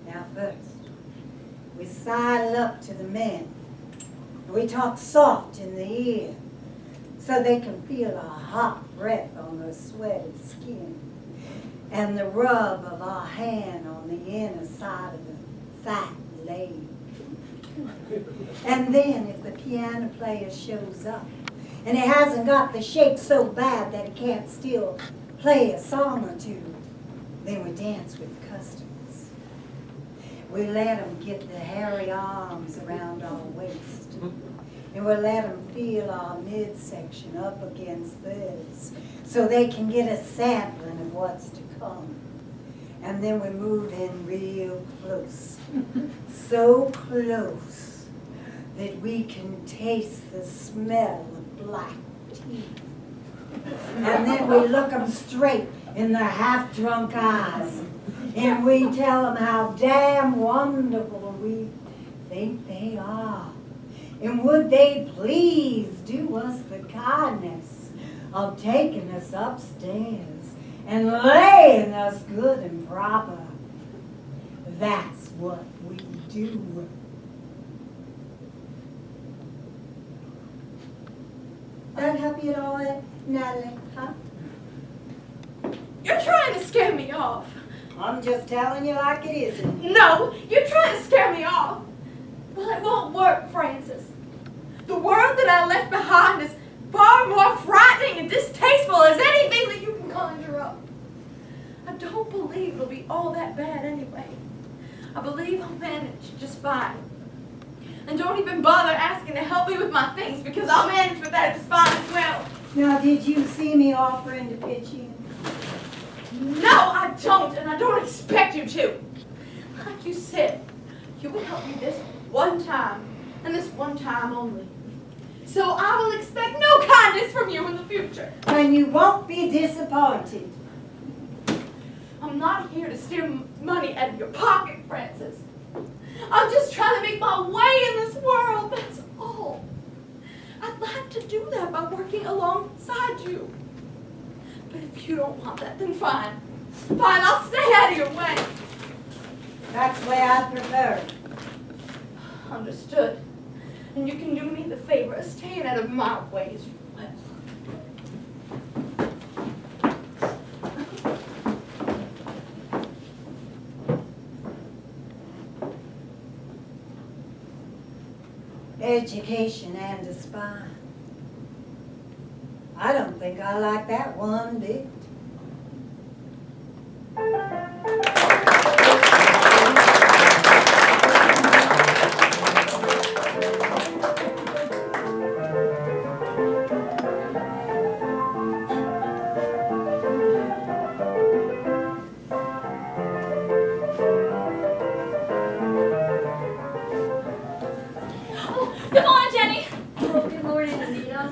Now first, we sidle up to the men. We talk soft in the ear, so they can feel our hot breath on their sweaty skin, and the rub of our hand on the inner side of the fat leg. And then if the piano player shows up, and he hasn't got the shake so bad that he can't still play a song or two, then we dance with the customers. We let them get the hairy arms around our waist. And we'll let them feel our midsection up against theirs so they can get a sampling of what's to come. And then we move in real close, so close that we can taste the smell of black teeth. And then we look them straight in their half-drunk eyes, and we tell them how damn wonderful we think they are. And would they please do us the kindness of taking us upstairs and laying us good and proper? That's what we do. That help you at all, Natalie, huh? You're trying to scare me off. I'm just telling you like it is. No, you're trying to scare me off. Well, it won't work, Francis. The world that I left behind is far more frightening and distasteful as anything that you can conjure up. I don't believe it'll be all that bad anyway. I believe I'll manage just fine. And don't even bother asking to help me with my things because I'll manage with that just fine as well. Now, did you see me offering to pitch in? No, I don't, and I don't expect you to. Like you said, you will help me this one time, and this one time only. So I will expect no kindness from you in the future. And you won't be disappointed. I'm not here to steal money out of your pocket, Francis. I'm just trying to make my way in this world, that's all. I'd like to do that by working alongside you. But if you don't want that, then fine. Fine, I'll stay out of your way. That's the way I prefer it. Understood. And you can do me the favor of staying out of my way as well. Education and a spine. I don't think I like that one bit.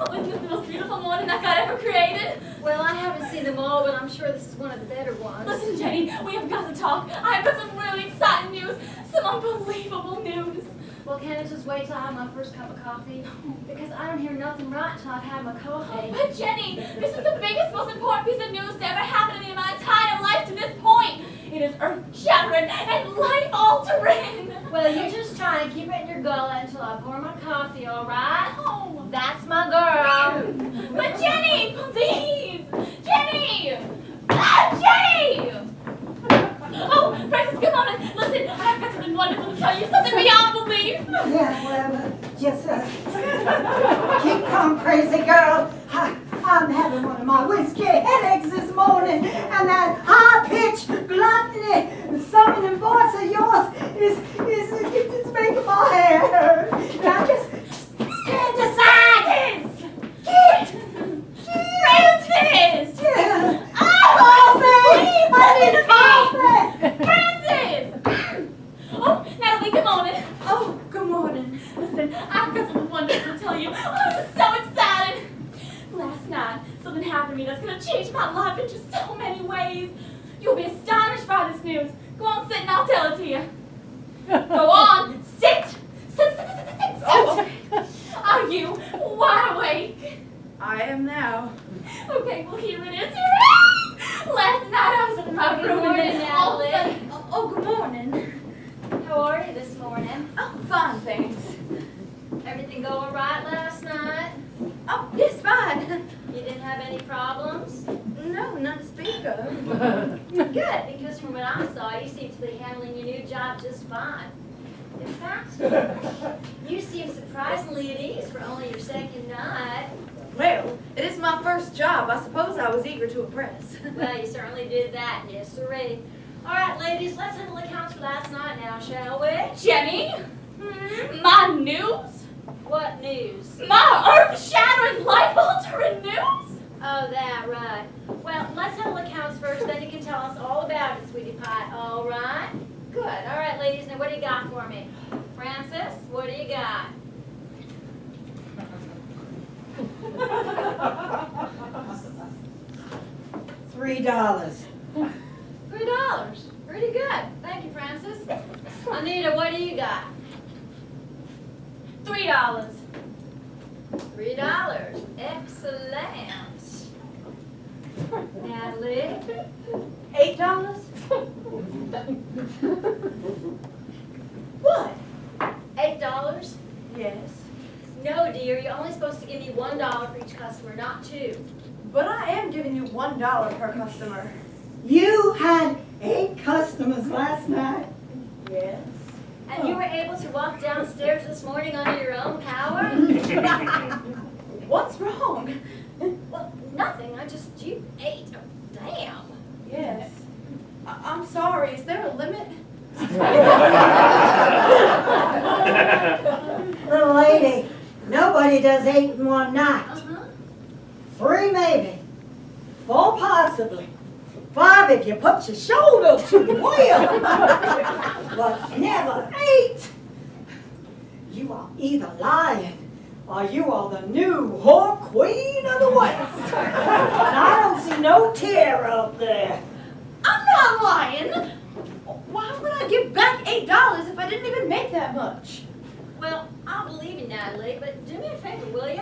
Oh, isn't this the most beautiful morning that God ever created? Well, I haven't seen them all, but I'm sure this is one of the better ones. Listen, Jenny, we have got to talk. I've got some really exciting news, some unbelievable news. Well, can it just wait till I have my first cup of coffee? Because I don't hear nothing right till I've had my coffee. But Jenny, this is the biggest, most important piece of news to ever happen to me in my entire life to this point. It is earth-shattering and life-altering. Well, you just try and keep it in your gullet until I pour my coffee, all right? Oh, That's my girl. but Jenny, please, Jenny, Jenny. Oh, Francis, come on and listen. I've got something wonderful to tell you, something beyond belief. Yeah, well, just keep calm, crazy girl. I'm having one of my whiskey headaches this morning, and that high-pitched, gluttony, summoning voice of yours it's making my hair hurt. Now just stand aside. Francis! Coffee! I need coffee! Francis! Oh, Natalie, come on in. Oh, good morning. Listen, I've got something wonderful to tell you. Oh, I'm so excited. Last night, something happened to me that's going to change my life in just so many ways. You'll be astonished by this news. Go on, sit, and I'll tell it to you. Go on, sit. Sit. Oh, Are you wide awake? I am now. Okay, well, here it is. Last night I was in my Good room morning, and then all of a Natalie. sudden, Oh, good morning. How are you this morning? Oh, fine, thanks. Everything go all right last night? Oh, yes, fine. You didn't have any problems? No, none to speak of. Good, because from what I saw, you seem to be handling your new job just fine. In fact, you seem surprisingly at ease for only your second night. Well, it is my first job. I suppose I was eager to impress. Well, you certainly did that, yes sirree. All right, ladies, let's handle accounts for last night now, shall we? Jenny, my news? What news? My earth-shattering, life-altering news? Oh, that, right. Well, let's handle accounts first, then you can tell us all about it, sweetie pie, all right? Good. All right, ladies, now what do you got for me? Francis, what do you got? $3. $3. Pretty good. Thank you, Francis. Anita, what do you got? $3. $3. Excellent. Natalie? $8? What? $8? Yes. No, dear, you're only supposed to give me $1 for each customer, not 2. But I am giving you $1 per customer. You had 8 customers last night. Yes. And you were able to walk downstairs this morning under your own power? What's wrong? Well, nothing. You ate. Oh, damn. Yes. I'm sorry. Is there a limit? Little lady, nobody does 8 in one night. Uh-huh. 3 maybe. 4 possibly. 5 if you put your shoulder to the wheel. But never 8. You are either lying or you are the new whore queen of the West. And I don't see no tear up there. I'm not lying. Why would I give back $8 if I didn't even make that much? Well, I'll believe you, Natalie, but do me a favor, will you?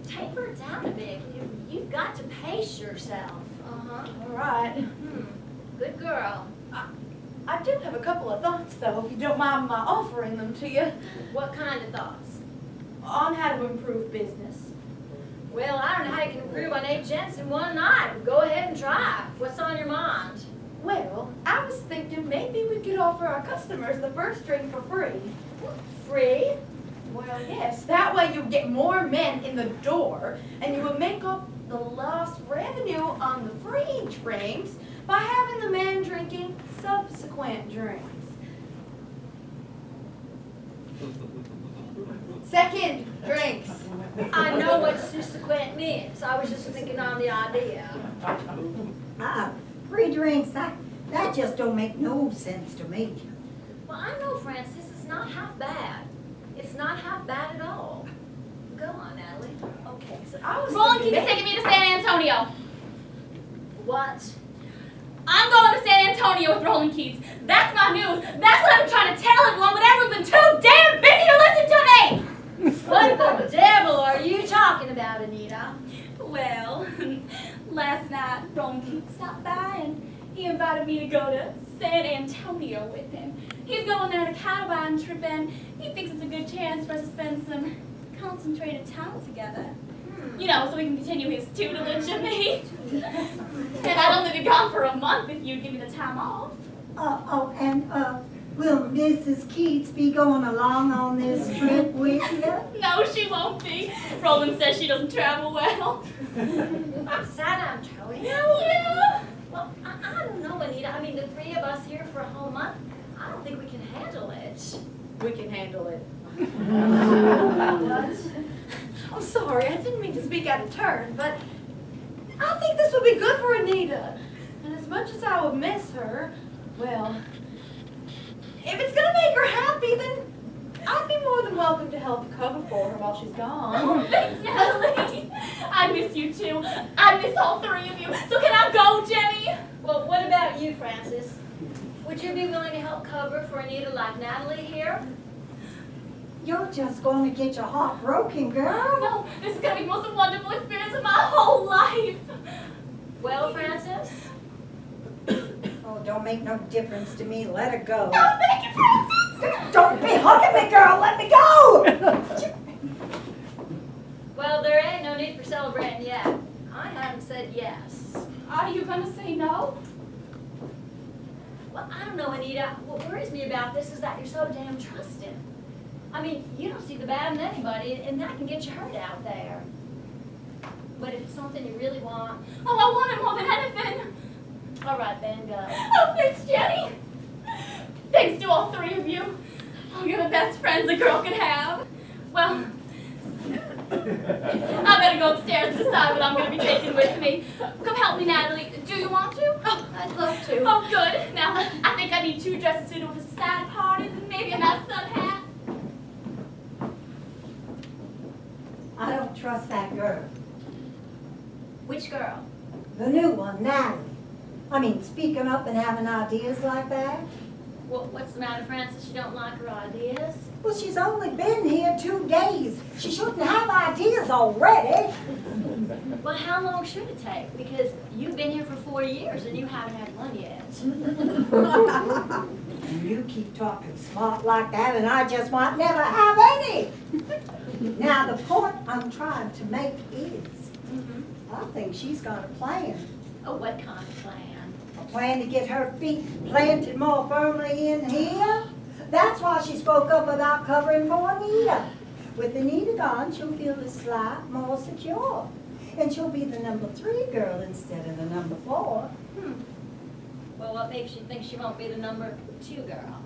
Taper it down a bit. You've got to pace yourself. Uh-huh. All right. Good girl. I do have a couple of thoughts, though, if you don't mind my offering them to you, What kind of thoughts? on how to improve business. Well, I don't know how you can improve on 8 gents in one night. Go ahead and try. What's on your mind? Well, I was thinking maybe we could offer our customers the first drink for free. Free? Well, yes, that way you'll get more men in the door, and you will make up the lost revenue on the free drinks by having the men drinking subsequent drinks. Second drinks. I know what subsequent means. I was just thinking on the idea. Free drinks, that just don't make no sense to me. Well, I know, Francis, it's not half bad. It's not half bad at all. Go on, Natalie. Okay, so I was Roland thinking keeps taking me to San Antonio. What? I'm going to San Antonio with Roland Keats. That's my news. That's what I've been trying to tell everyone, but everyone's been too damn busy to listen to me. What the devil are you talking about, Anita? Well, last night Roland Keats stopped by and he invited me to go to San Antonio with him. He's going there on a cattle buying trip and he thinks it's a good chance for us to spend some concentrated time together. You know, so we can continue his tutelage of me. And I'd only be gone for a month if you'd give me the time off. Will Mrs. Keats be going along on this trip with you? No, she won't be. Roland says she doesn't travel well. San Antonio? Yeah. Well, I don't know, Anita. I mean, the three of us here for a whole month, I don't think we can handle it. we can handle it. What? I'm sorry, I didn't mean to speak out of turn, but I think this would be good for Anita. And as much as I would miss her, well, if it's gonna make her happy, then I'd be more than welcome to help cover for her while she's gone. Oh, thanks, Natalie. I miss you too. I miss all three of you. So can I go, Jenny? Well, what about you, Francis? Would you be willing to help cover for Anita like Natalie here? You're just going to get your heart broken, girl. No, this is going to be the most wonderful experience of my whole life. Well, Francis? Oh, don't make no difference to me. Let her go. Oh, thank you, Francis. Don't be hugging me, girl. Let me go. Well, there ain't no need for celebrating yet. I haven't said yes. Are you going to say no? Well, I don't know, Anita. What worries me about this is that you're so damn trusting. I mean, you don't see the bad in anybody, and that can get you hurt out there. But if it's something you really want, Oh, I want it more than anything. all right, then go. Oh, thanks, Jenny. Thanks to all three of you. Oh, you're the best friends a girl could have. Well, I better go upstairs and decide what I'm going to be taking with me. Come help me, Natalie. Do you want to? Oh, I'd love to. Oh, good. Now, I think I need 2 dresses suitable for society parties and maybe a nice sun hat. I don't trust that girl. Which girl? The new one, Natalie. I mean, speaking up and having ideas like that. Well, what's the matter, Francis? You don't like her ideas? Well, she's only been here 2 days. She shouldn't have ideas already. Well, how long should it take? Because you've been here for 4 years and you haven't had one yet. And you keep talking smart like that, and I just might never have any. Now, the point I'm trying to make is, I think she's got a plan. Oh, what kind of plan? A plan to get her feet planted more firmly in here. That's why she spoke up about covering for Anita. With Anita gone, she'll feel the slide more secure. And she'll be the number 3 girl instead of the number 4. Well, what makes you think she won't be the number 2 girl?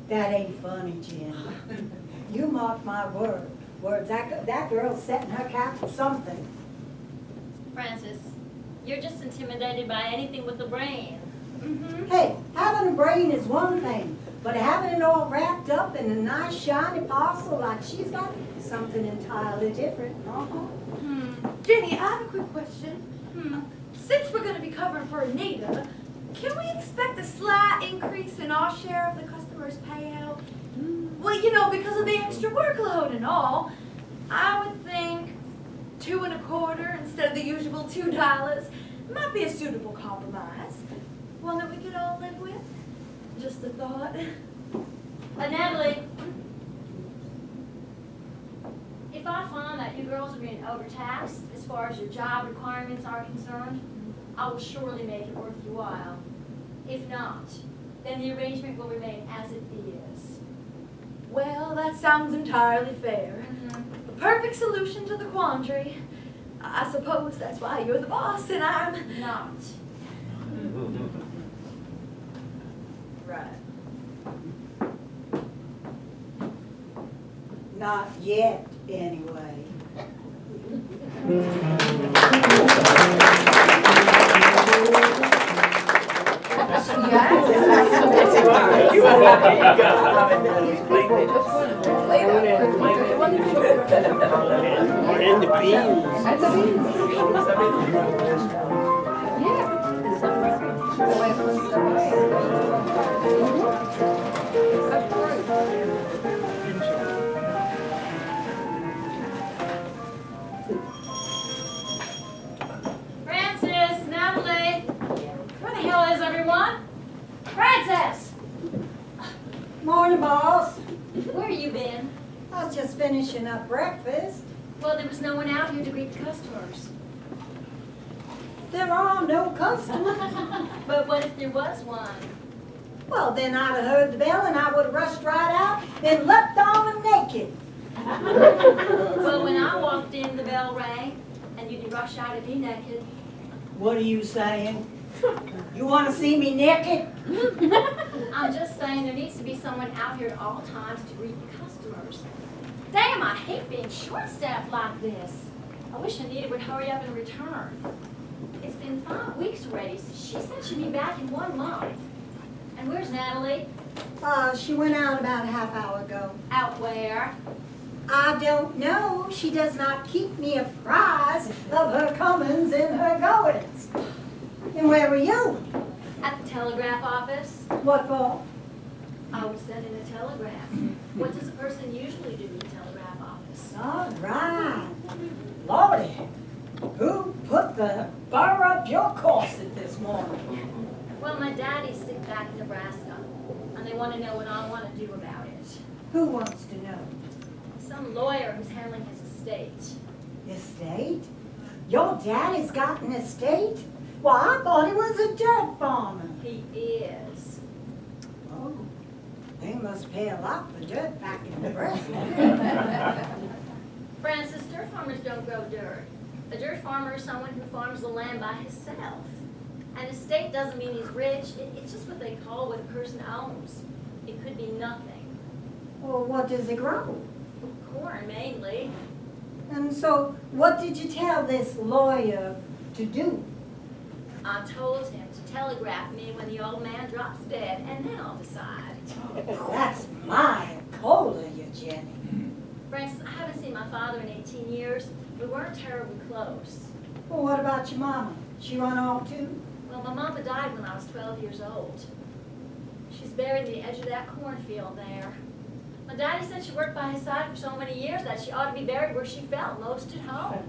That ain't funny, Jen. You mark my words. That girl's setting her cap for something. Francis, you're just intimidated by anything with a brain. Hey, having a brain is one thing, but having it all wrapped up in a nice shiny parcel like she's got is something entirely different. Jenny, I have a quick question. Since we're going to be covering for Anita, can we expect a slight increase in our share of the customer's payout? Well, you know, because of the extra workload and all. I would think 2 1/4 instead of the usual $2 might be a suitable compromise. One that we could all live with. Just a thought. Natalie, if I find that you girls are being overtaxed as far as your job requirements are concerned, I will surely make it worth your while. If not, then the arrangement will remain as it is. Well, that sounds entirely fair. The perfect solution to the quandary. I suppose that's why you're the boss and I'm Not. right. Not yet, anyway. Francis, Natalie, where the hell is everyone? Francis! Morning, boss. Where you been? I was just finishing up breakfast. Well, there was no one out here to greet the customers. There are no customers. But what if there was one? Well, then I'd have heard the bell and I would have rushed right out and leapt on them naked. Well, when I walked in, the bell rang, and you did rush out and be naked. What are you saying? You want to see me naked? I'm just saying there needs to be someone out here at all times to greet the customers. Damn, I hate being short-staffed like this. I wish Anita would hurry up and return. It's been 5 weeks already. She said she'd be back in 1 month. And where's Natalie? She went out about a half hour ago. Out where? I don't know. She does not keep me apprised of her comings and her goings. And where were you? At the telegraph office. What for? I was sending a telegram. What does a person usually do in the telegraph office? All right. Lordy, who put the bar up your corset this morning? Well, my daddy's sick back in Nebraska, and they want to know what I want to do about it. Who wants to know? Some lawyer who's handling his estate. Estate? Your daddy's got an estate? Well, I thought he was a dirt farmer. He is. Oh, they must pay a lot for dirt back in Nebraska. Francis, dirt farmers don't grow dirt. A dirt farmer is someone who farms the land by himself. An estate doesn't mean he's rich. It's just what they call what a person owns. It could be nothing. Well, what does it grow? Corn, mainly. And so, what did you tell this lawyer to do? I told him to telegraph me when the old man drops dead, and then I'll decide. That's my cola, you Jenny. Francis, I haven't seen my father in 18 years. We weren't terribly close. Well, what about your mama? She run off too? Well, my mama died when I was 12 years old. She's buried in the edge of that cornfield there. My daddy said she worked by his side for so many years that she ought to be buried where she felt most at home.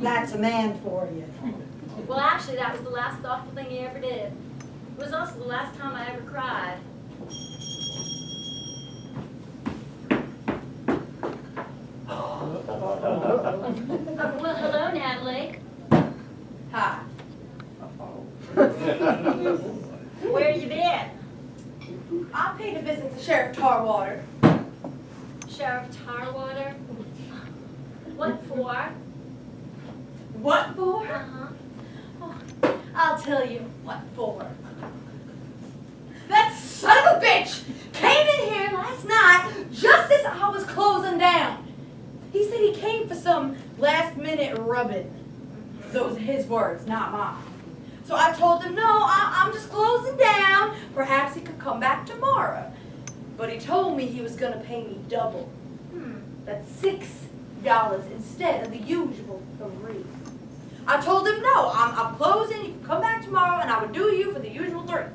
That's a man for you. Well, actually, that was the last thoughtful thing he ever did. It was also the last time I ever cried. Well, hello, Natalie. Hi. Where you been? I paid a visit to Sheriff Tarwater. Sheriff Tarwater? What for? What for? Uh-huh. I'll tell you what for. That son of a bitch came in here last night just as I was closing down. He said he came for some last-minute rubbing. Those are his words, not mine. So I told him, no, I'm just closing down. Perhaps he could come back tomorrow. But he told me he was going to pay me double. That's $6 instead of the usual $3. I told him, no, I'm closing. You can come back tomorrow, and I would do you for the usual $3.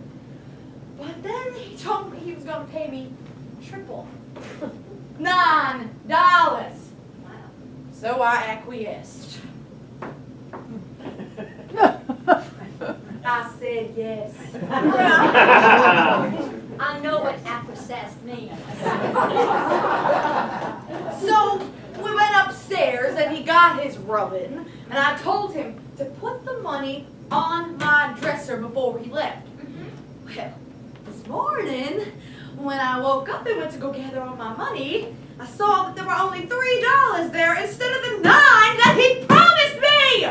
But then he told me he was going to pay me triple. $9. Wow. So I acquiesced. I said yes. I know what acquiesced means. So we went upstairs and he got his rubbing, and I told him to put the money on my dresser before he left. Well, this morning, when I woke up and went to go gather all my money, I saw that there were only $3 there instead of the $9 that he promised me!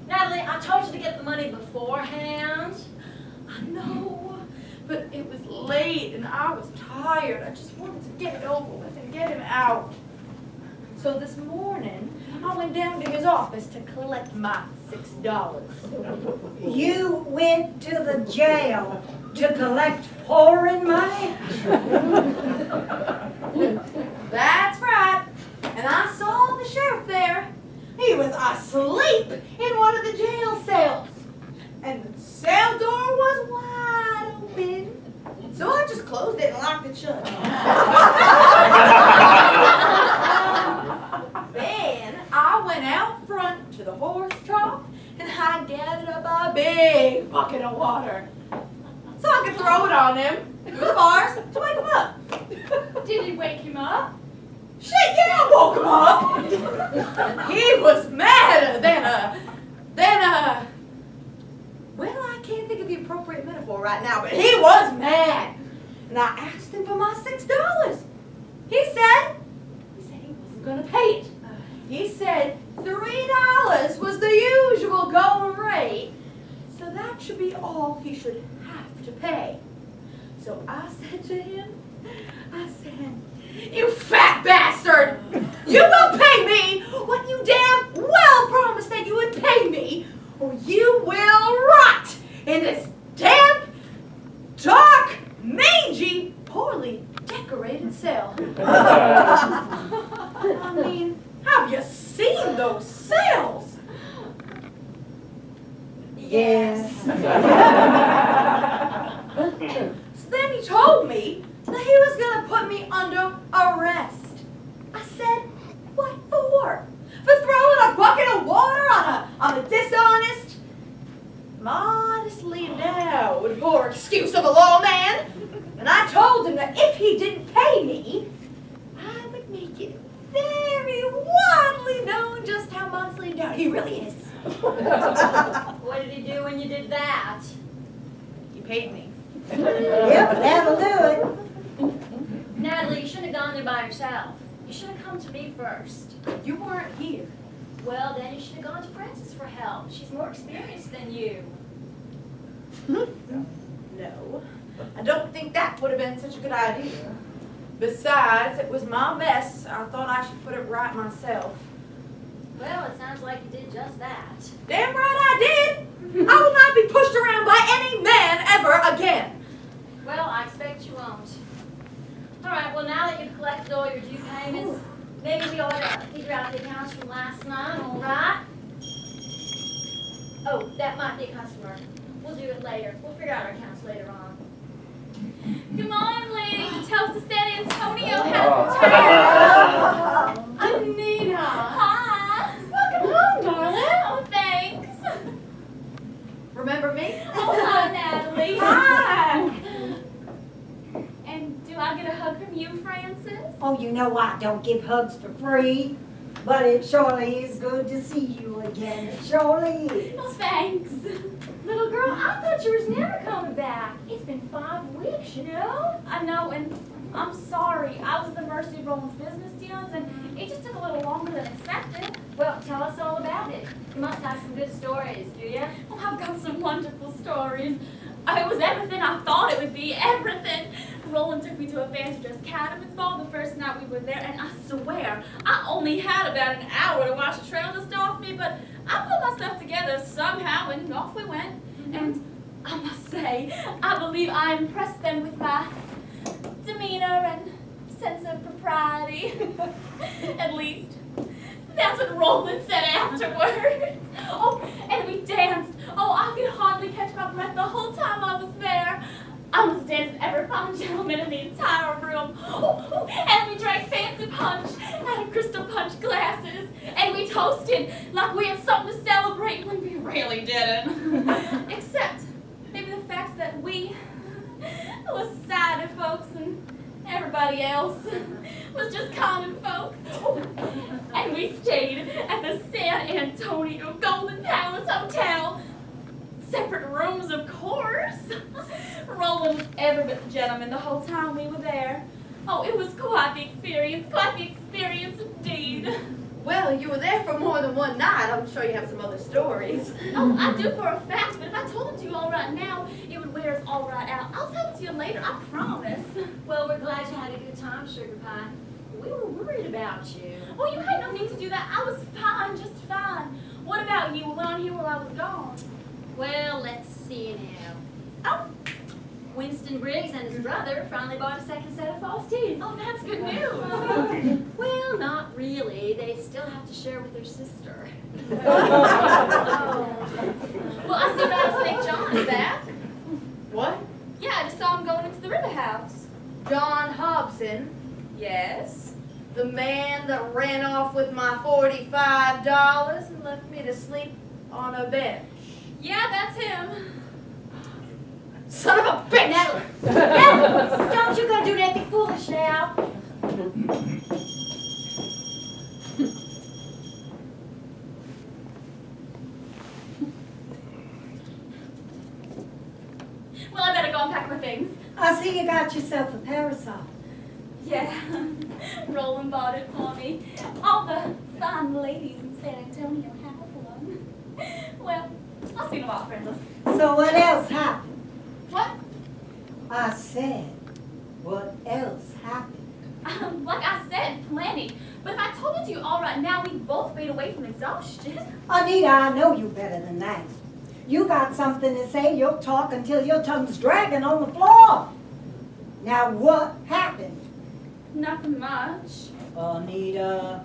Natalie, I told you to get the money beforehand. I know, but it was late and I was tired. I just wanted to get it over with and get him out. So this morning, I went down to his office to collect my $6. You went to the jail to collect foreign money? That's right. And I saw the sheriff there. He he was asleep in one of the jail cells. And the cell door was wide open. So I just closed it and locked it shut. Then I went out front to the horse trough and I gathered up a big bucket of water so I could throw it on him through the bars to wake him up. Did he wake him up? Shit, yeah, I woke him up. He was madder than well, I can't think of the appropriate metaphor right now, but he was mad. And I asked him for my $6. He said he wasn't gonna pay it. He said $3 was the usual going rate, so that should be all he should have to pay. So I said to him, you fat bastard! You will pay me what you damn well promised that you would pay me, or you will rot in this damp, dark, mangy, poorly decorated cell. I mean, have you seen those cells? Yes. So then he told me that he was going to put me under arrest. I said, what for? For throwing a bucket of water on a dishonest, modestly endowed poor excuse of a lawman? And I told him that if he didn't pay me, I would make it very widely known just how modestly endowed he really is. What did he do when you did that? He paid me. Yep, that'll do it. Natalie, you shouldn't have gone there by yourself. You should have come to me first. You weren't here. Well, then you should have gone to Frances for help. She's more experienced than you. No, I don't think that would have been such a good idea. Besides, it was my mess. I thought I should put it right myself. Well, it sounds like you did just that. Damn right I did! I will not be pushed around by any man ever again. Well, I expect you won't. All right, well, now that you've collected all your due payments, maybe we ought to figure out the accounts from last night, all right? Oh, that might be a customer. We'll do it later. We'll figure out our accounts later on. Come on, ladies. The toast to San Antonio has returned. Anita! Hi. Welcome home, darling. Oh, thanks. Remember me? Oh, hi, Natalie. Hi! And do I get a hug from you, Frances? Oh, you know I don't give hugs for free, but it surely is good to see you again. It surely is. Oh, thanks. Little girl, I thought you was never coming back. It's been 5 weeks, you know? I know, and I'm sorry. I was at the mercy of Roland's business deals, and it just took a little longer than expected. Well, tell us all about it. You must have some good stories, do you? Oh, I've got some wonderful stories. It was everything I thought it would be, everything. Roland took me to a fancy dress Cadman's ball the first night we were there, and I swear, I only had about an hour to wash the trail dust off me, but I put myself together somehow, and off we went. And I must say, I believe I impressed them with my demeanor and sense of propriety. At least, that's what Roland said afterwards. Oh, and we danced. Oh, I could hardly catch my breath the whole time I was there. I was dancing every fine gentleman in the entire room. Oh, and we drank fancy punch out of crystal punch glasses. And we toasted like we had something to celebrate when we really didn't. Except maybe the fact that we was sided folks and everybody else was just common folks. Oh, and we stayed at the San Antonio Golden Palace Hotel. Separate rooms, of course. Roland was every bit the gentleman the whole time we were there. Oh, it was quite the experience indeed. Well, you were there for more than one night. I'm sure you have some other stories. Oh, I do for a fact, but if I told them to you all right now, it would wear us all right out. I'll tell it to you later, I promise. Well, we're glad you had a good time, Sugar Pie. We were worried about you. Oh, you had no need to do that. I was fine, just fine. What about you? Were on here while I was gone? Well, let's see now. Oh, Winston Briggs and his brother finally bought a second set of false teeth. Oh, that's good news. Well, not really. They still have to share with their sister. Well, I see Madam St. John is back. What? Yeah, I just saw him going into the river house. John Hobson, Yes. the man that ran off with my $45 and left me to sleep on a bench. Yeah, that's him. Son of a bitch! Now, don't you go do anything foolish now. Well, I better go and pack my things. I see you got yourself a parasol. Yeah, Roland bought it for me. All the fine ladies in San Antonio have one. Well, I'll see you in a while, princess. So what else happened? What? I said, what else happened? Like I said, plenty. But if I told it to you all right now, we'd both fade away from exhaustion. Anita, I know you better than that. You got something to say, you'll talk until your tongue's dragging on the floor. Now what happened? Nothing much. Anita.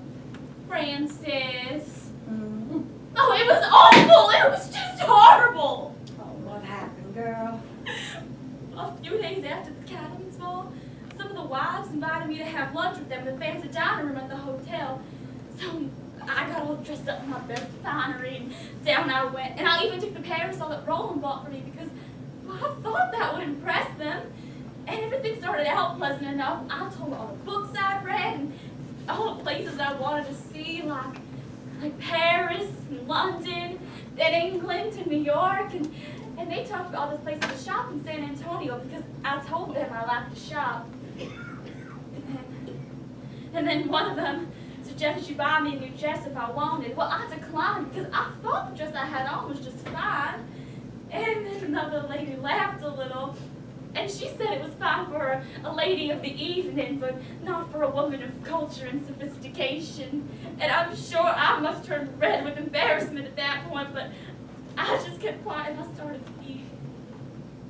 Francis. Mm. Oh, it was awful! It was just horrible! Oh, what happened, girl? A few days after the Cattleman's Ball, some of the wives invited me to have lunch with them in the fancy dining room at the hotel. So I got all dressed up in my best finery and down I went. And I even took the parasol that Roland bought for me because, well, I thought that would impress them. And everything started out pleasant enough. I told all the books I'd read and all the places I wanted to see, like Paris and London and England and New York. And they talked about all those places to shop in San Antonio because I told them I liked to shop. And then one of them suggested you buy me a new dress if I wanted. Well, I declined because I thought the dress I had on was just fine. And then another lady laughed a little. And she said it was fine for a lady of the evening, but not for a woman of culture and sophistication. And I'm sure I must turn red with embarrassment at that point, but I just kept quiet and I started to eat.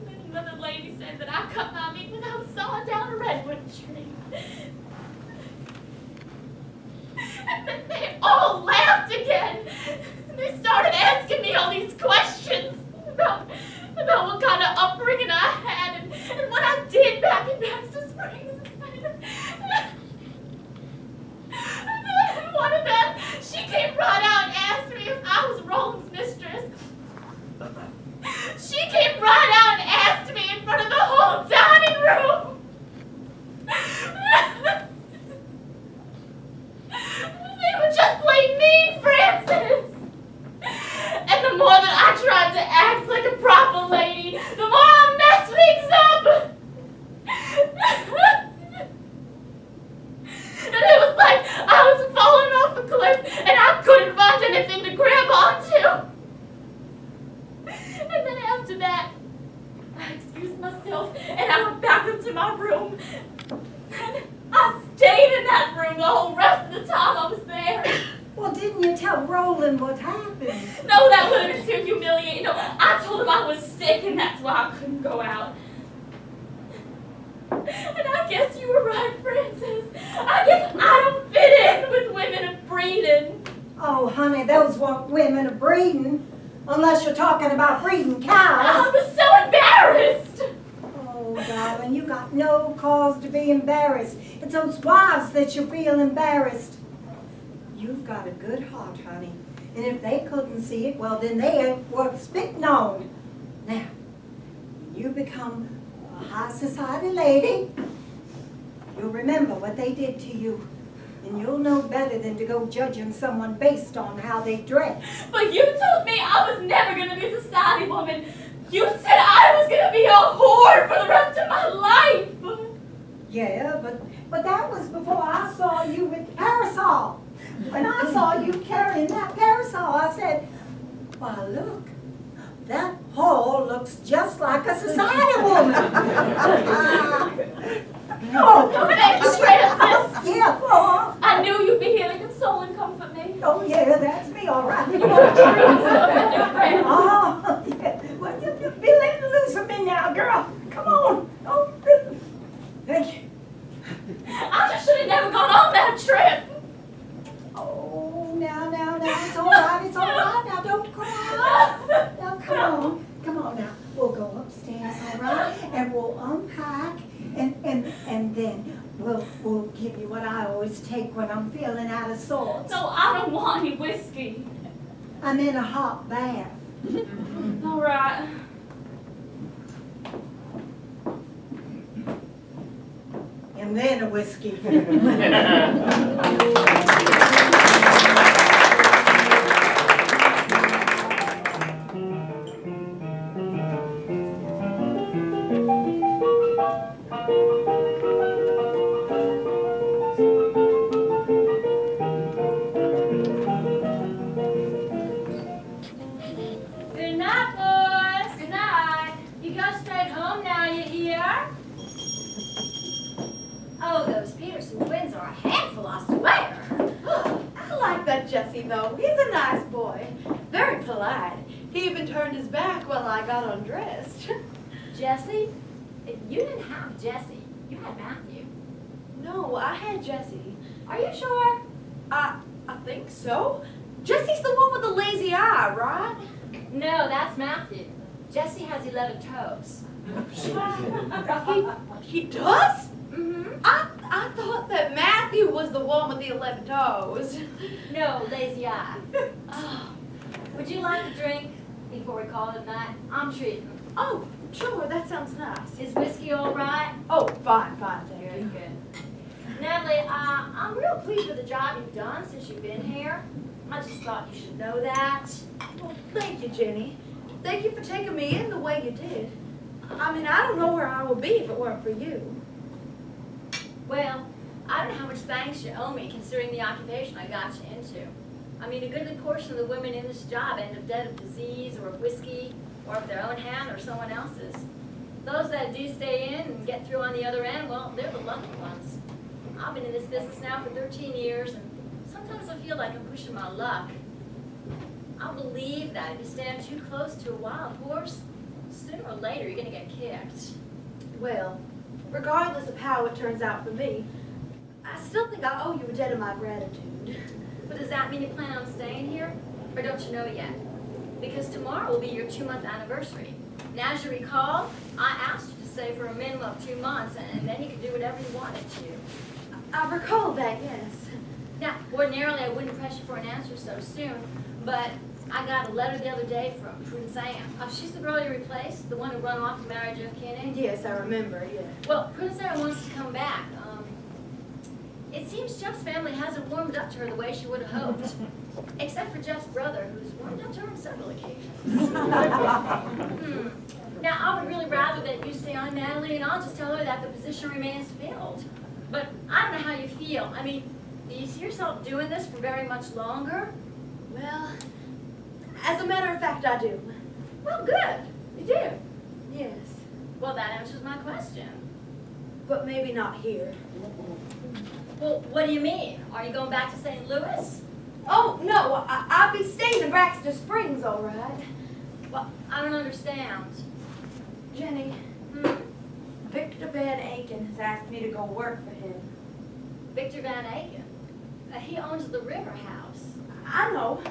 And then another lady said that I cut my meat without sawing down a redwood tree. And then they all laughed again. And they started asking me all these questions about what kind of upbringing I had and what I did back in Baxter Springs. And then one of them, she came right out and asked me if I was Roland's mistress. She came right out and asked me in front of the whole dining room. They were just plain mean, Francis. And the more that I tried to act like a proper lady, the more I messed things up. And it was like I was falling off a cliff and I couldn't find anything to grab onto. And then after that, I excused myself and I went back up to my room. And I stayed in that room the whole rest of the time I was there. Well, didn't you tell Roland what happened? No, that would have been too humiliating. No, I told him I was sick and that's why I couldn't go out. And I guess you were right, Francis. I guess I don't fit in with women of breeding. Oh, honey, those weren't women of breeding. Unless you're talking about breeding cows. I was so embarrassed. Oh, darling, you got no cause to be embarrassed. It's those wives that you feel embarrassed. You've got a good heart, honey. And if they couldn't see it, well, then they ain't worth spitting on. Now, when you become a high society lady, you'll remember what they did to you. And you'll know better than to go judging someone based on how they dress. But you told me I was never going to be a society woman. You said I was going to be a whore for the rest of my life. Yeah, but that was before I saw you with the parasol. When I saw you carrying that parasol, I said, why, look, that whore looks just like a society woman. Oh, Thank you, Francis. yeah, well, I knew you'd be here to console and comfort me. oh, yeah, that's me, all right. You won't dream of it, Francis. Oh, yeah. Well, you be letting loose of me now, girl. Come on. when I'm feeling out of sorts. So I don't want any whiskey. I'm in a hot bath. All right. And then a whiskey. Good night, boys. Good night. You go straight home now, you hear? Oh, those Peterson twins are a handful, I swear. I like that Jesse, though. He's a nice boy. Very polite. He even turned his back while I got undressed. Jesse? You didn't have Jesse. You had Matthew. No, I had Jesse. Are you sure? I think so. Jesse's the one with the lazy eye, right? No, that's Matthew. Jesse has 11 toes. He does? Mm-hmm. I thought that Matthew was the one with the 11 toes. No, lazy eye. Oh, would you like a drink before we call it a night? I'm treating. Oh, sure, that sounds nice. Is whiskey all right? Oh, fine, thank you. Good. Natalie, I'm real pleased with the job you've done since you've been here. I just thought you should know that. Well, thank you, Jenny. Thank you for taking me in the way you did. I mean, I don't know where I would be if it weren't for you. Well, I don't know how much thanks you owe me considering the occupation I got you into. I mean, a goodly portion of the women in this job end up dead of disease or of whiskey or of their own hand or someone else's. Those that do stay in and get through on the other end, well, they're the lucky ones. I've been in this business now for 13 years, and sometimes I feel like I'm pushing my luck. I believe that if you stand too close to a wild horse, sooner or later you're gonna get kicked. Well, regardless of how it turns out for me, I still think I owe you a debt of my gratitude. But does that mean you plan on staying here? Or don't you know yet? Because tomorrow will be your 2-month anniversary. And as you recall, I asked you to stay for a minimum of 2 months, and then you could do whatever you wanted to. I recall that, yes. Now, ordinarily I wouldn't press you for an answer so soon, but I got a letter the other day from Prudence Ann. She's the girl you replaced, the one who run off and married Jeff Kennedy. Yes, I remember, yeah. Well, Prudence Ann wants to come back. It seems Jeff's family hasn't warmed up to her the way she would have hoped. Except for Jeff's brother, who's warmed up to her on several occasions. Now, I would really rather that you stay on, Natalie, and I'll just tell her that the position remains filled. But I don't know how you feel. I mean, do you see yourself doing this for very much longer? Well, as a matter of fact, I do. Well, good. You do. Yes, Well, that answers my question. but maybe not here. Well, what do you mean? Are you going back to St. Louis? Oh, no, I'll be staying in Baxter Springs, all right. Well, I don't understand. Jenny, Victor Van Aken has asked me to go work for him. Victor Van Aken. He owns the River House. I know.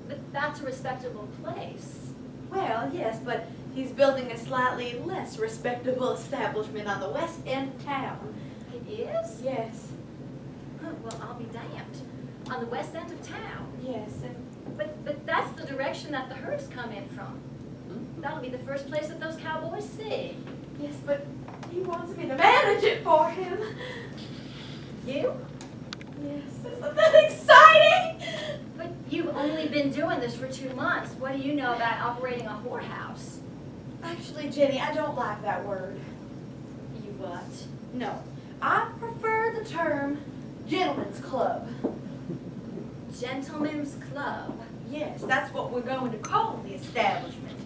But that's a respectable place. Well, yes, but he's building a slightly less respectable establishment on the west end of town. It is? Yes, Huh, well, I'll be damned. On the west end of town. yes, But that's the direction that the herds come in from. That'll be the first place that those cowboys see. yes, but he wants me to manage it for him. You? Yes, isn't that exciting? But you've only been doing this for 2 months. What do you know about operating a whorehouse? Actually, Jenny, I don't like that word. You what? No, I prefer the term gentleman's club. Gentlemen's Club. Yes, that's what we're going to call the establishment.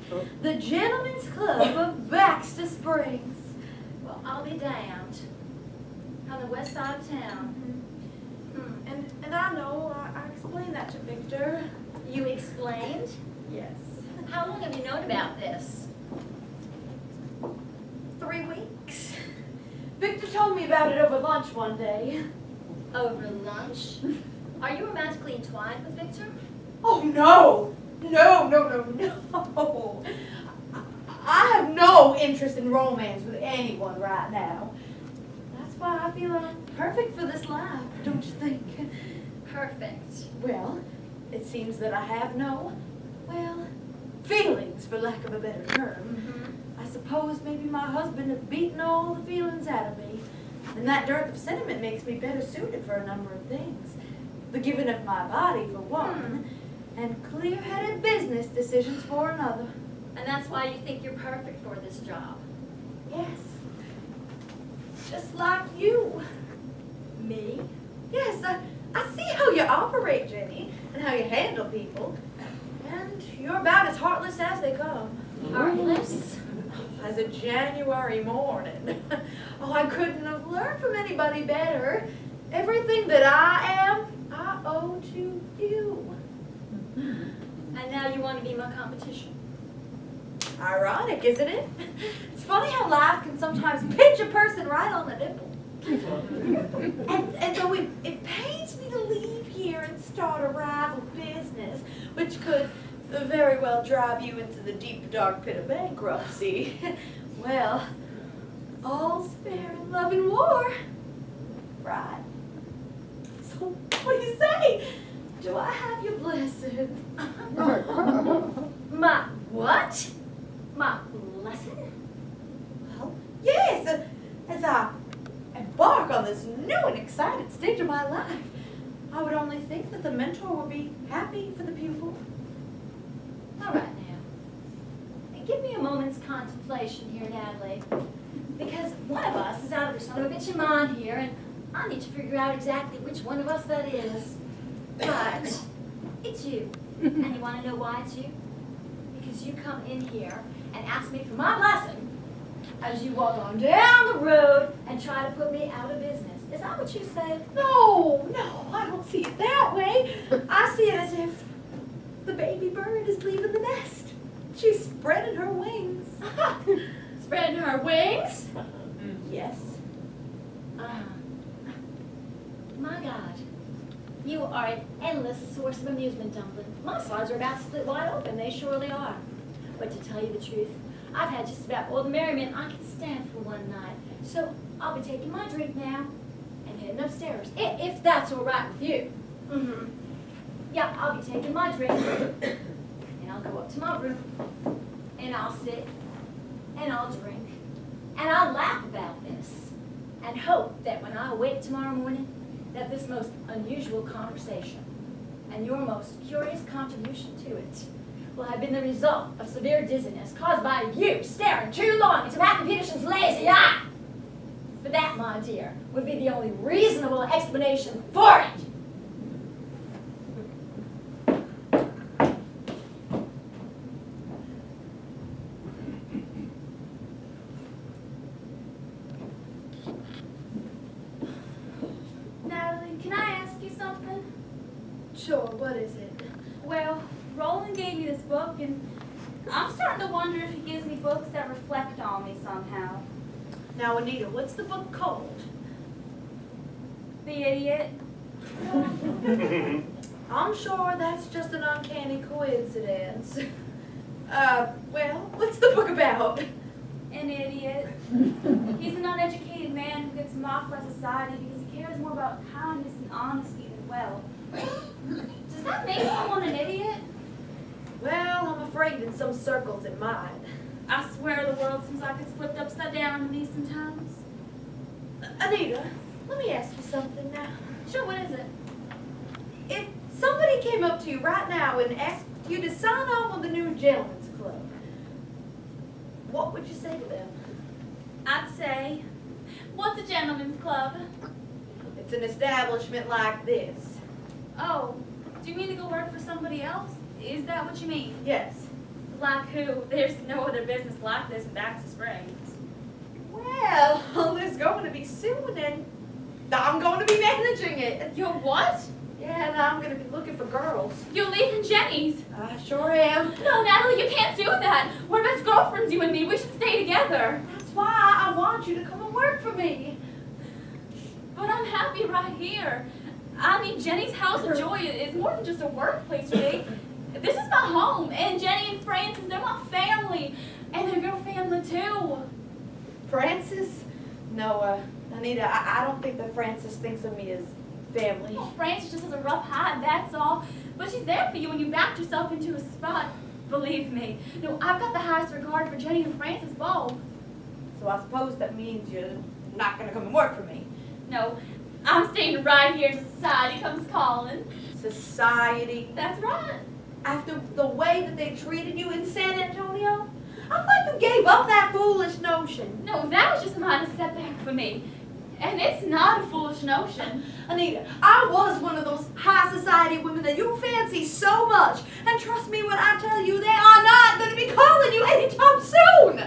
The Gentleman's Club of Baxter Springs. Well, I'll be damned. On the west side of town. And I know, I explained that to Victor. You explained? Yes. How long have you known about this? 3 weeks. Victor told me about it over lunch one day. Over lunch? Are you romantically entwined with Victor? Oh, no. No. I have no interest in romance with anyone right now. That's why I feel I'm perfect for this life, don't you think? Perfect. Well, it seems that I have no, well, feelings, for lack of a better term. I suppose maybe my husband has beaten all the feelings out of me. And that dearth of sentiment makes me better suited for a number of things. The giving of my body, for one, and clear-headed business decisions for another. And that's why you think you're perfect for this job. Yes. Just like you. Me? Yes, I see how you operate, Jenny, and how you handle people. And you're about as heartless as they come. Heartless? As a January morning. Oh, I couldn't have learned from anybody better. Everything that I am, I owe to you. And now you want to be my competition. Ironic, isn't it? It's funny how life can sometimes pinch a person right on the nipple. And though it pains me to leave here and start a rival business, which could very well drive you into the deep, dark pit of bankruptcy, well, all's fair in love and war, right? So, what do you say? Do I have your blessing? My what? My blessing? Well, yes, as I embark on this new and exciting stage of my life, I would only think that the mentor would be happy for the pupil. All right now. And give me a moment's contemplation here, Natalie. Because one of us is out of her son of a bitch mind here, and I need to figure out exactly which one of us that is. But it's you. And you want to know why it's you? Because you come in here and ask me for my blessing as you walk on down the road and try to put me out of business. Is that what you said? No, I don't see it that way. I see it as if the baby bird is leaving the nest. She's spreading her wings. Spreading her wings? Yes. My God. You are an endless source of amusement, Dumpling. My sides are about to split wide open. They surely are. But to tell you the truth, I've had just about all the merriment I can stand for one night. So I'll be taking my drink now and heading upstairs, if that's all right with you. Mm-hmm. Yeah, I'll be taking my drink and I'll go up to my room and I'll sit and I'll drink and I'll laugh about this and hope that when I awake tomorrow morning, that this most unusual conversation and your most curious contribution to it will have been the result of severe dizziness caused by you staring too long into Matthew Peterson's lazy eye. For that, my dear, would be the only reasonable explanation for it. Natalie, can I ask you something? Sure, what is it? Well, Roland gave me this book, and I'm starting to wonder if he gives me books that reflect on me somehow. Now, Anita, what's the book called? The Idiot. I'm sure that's just an uncanny coincidence. Well, what's the book about? An idiot. He's an uneducated man who gets mocked by society because he cares more about kindness and honesty than wealth. Does that make someone an idiot? Well, I'm afraid in some circles it might. I swear the world seems like it's flipped upside down in me sometimes. Anita, let me ask you something now. Sure, what is it? If somebody came up to you right now and asked you to sign on with the new Gentlemen's Club, what would you say to them? I'd say, what's a gentleman's club? It's an establishment like this. Oh, do you mean to go work for somebody else? Is that what you mean? Yes. Like who? There's no other business like this in Baxter Springs. Well, there's going to be soon, and I'm going to be managing it. You're what? Yeah, and I'm going to be looking for girls. You're leaving Jenny's. I sure am. No, Natalie, you can't do that. We're best girlfriends, you and me. We should stay together. That's why I want you to come and work for me. But I'm happy right here. I mean, Jenny's House of Joy is more than just a workplace for me. This is my home, and Jenny and Francis, they're my family, and they're your family too. Francis, No, Anita, I don't think that Frances thinks of me as family. Well, Frances just has a rough hide, that's all. But she's there for you when you backed yourself into a spot. Believe me. No, I've got the highest regard for Jenny and Frances both. So I suppose that means you're not going to come and work for me. No, I'm staying right here till society comes calling. Society? That's right. After the way that they treated you in San Antonio? I thought you gave up that foolish notion. No, that was just a minor setback for me. And it's not a foolish notion. Anita, I was one of those high society women that you fancy so much. And trust me when I tell you, they are not going to be calling you anytime soon.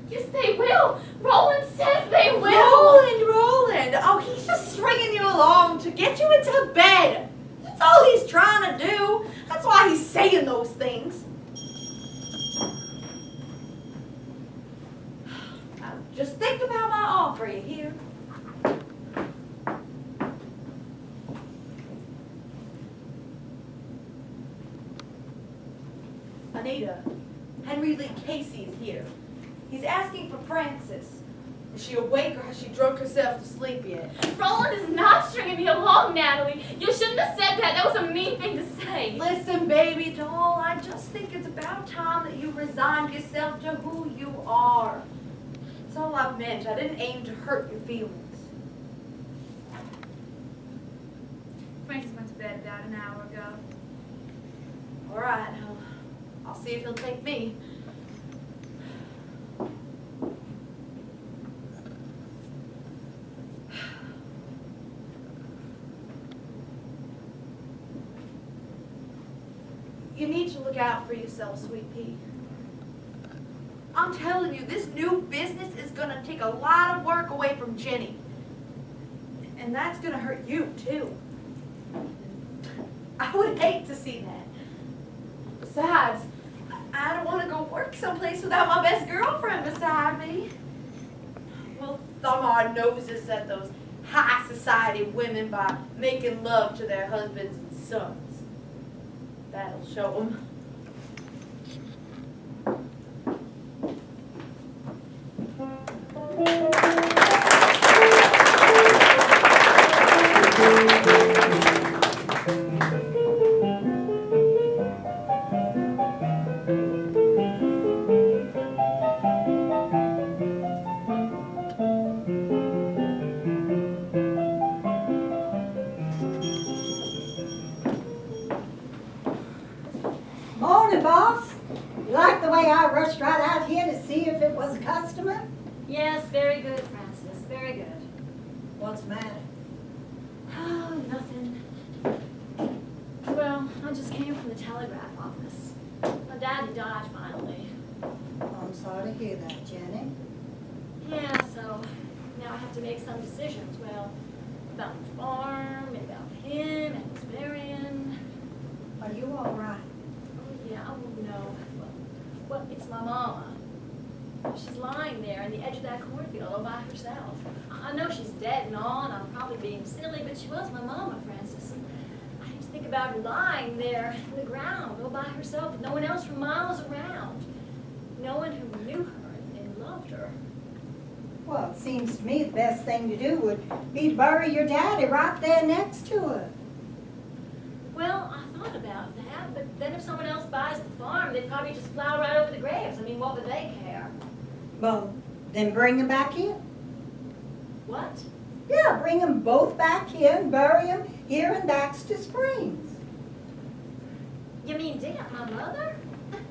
Yes, they will. Roland says they will. Roland. Oh, he's just stringing you along to get you into bed. That's all he's trying to do. That's why he's saying those things. Now, just think about my offer, you hear? Anita, Henry Lee Casey is here. He's asking for Frances. Is she awake or has she drunk herself to sleep yet? Roland is not stringing me along, Natalie. You shouldn't have said that. That was a mean thing to say. Listen, baby doll, I just think it's about time that you resigned yourself to who you are. That's all I meant. I didn't aim to hurt your feelings. Frances went to bed about an hour ago. All right, I'll see if he'll take me. You need to look out for yourself, sweet pea. I'm telling you, this new business is going to take a lot of work away from Jenny. And that's going to hurt you, too. I would hate to see that. Besides, I don't want to go work someplace without my best girlfriend beside me. We'll thumb our noses at those high society women by making love to their husbands and sons. That'll show them. Morning, boss. You like the way I rushed right out here to see if it was a customer? Yes, very good, Frances, very good. What's the matter? Oh, nothing. Well, I just came from the telegraph office. My daddy died finally. I'm sorry to hear that, Jenny. Yeah, so now I have to make some decisions. Well, about the farm, and about him, and his burying. Are you all right? Oh, yeah, I won't know. Well, it's my mama. She's lying there in the edge of that cornfield all by herself. I know she's dead and all, and I'm probably being silly, but she was my mama, Frances. And I hate to think about her lying there in the ground all by herself with no one else for miles around. No one who knew her and loved her. Well, it seems to me the best thing to do would be to bury your daddy right there next to her. Well, I thought about that, but then if someone else buys the farm, they'd probably just plow right over the graves. I mean, what would they care? Well, then bring him back here. What? Yeah, bring them both back here and bury them here in Baxter Springs. You mean dig up my mother?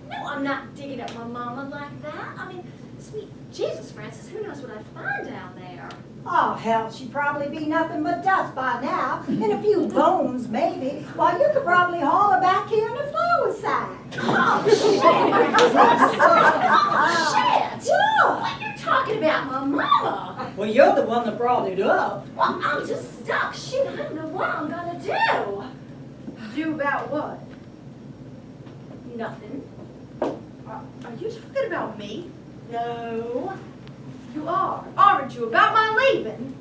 No, I'm not digging up my mama like that. I mean, sweet Jesus, Frances, who knows what I'd find down there? Oh, hell, she'd probably be nothing but dust by now, and a few bones, maybe. Well, you could probably haul her back here in a flour sack. Oh, shit! Oh, shit! Yeah. What you're talking about, my mama? Well, you're the one that brought it up. Well, I'm just stuck. Shit, I don't know what I'm gonna do. Do about what? Nothing. Are you talking about me? No. You aren't you? About my leaving?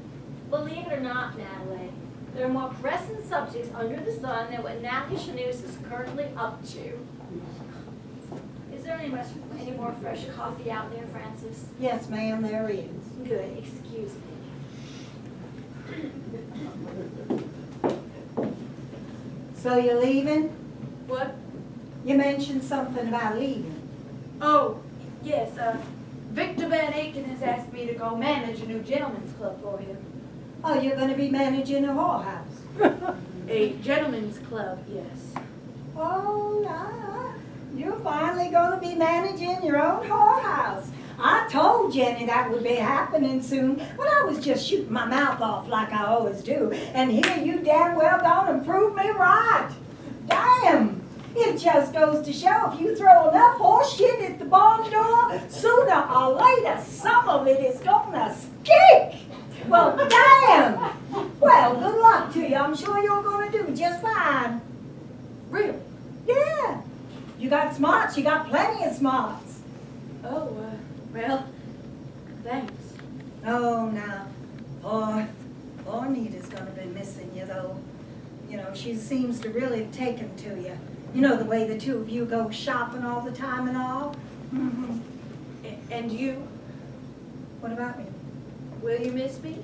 Believe it or not, Natalie, there are more pressing subjects under the sun than what Natalie Chanus is currently up to. Is there any more fresh coffee out there, Francis? Yes, ma'am, there is. Good, excuse me. So you're leaving? What? You mentioned something about leaving. Oh, yes, Victor Van Aiken has asked me to go manage a new gentleman's club for him. Oh, you're gonna be managing a whorehouse. A gentleman's club, yes. Oh, you're finally gonna be managing your own whorehouse. I told Jenny that would be happening soon, but I was just shooting my mouth off like I always do. And here you damn well gone and prove me right. Damn! It just goes to show if you throw enough horse shit at the barn door, sooner or later some of it is gonna stick. Well, damn! Well, good luck to you. I'm sure you're gonna do just fine. Really? Yeah. You got smarts. You got plenty of smarts. Oh, well, thanks. Oh, now, poor Nita's gonna be missing you, though. You know, she seems to really have taken to you. You know, the way the two of you go shopping all the time and all. Mm-hmm. And you? What about me? Will you miss me?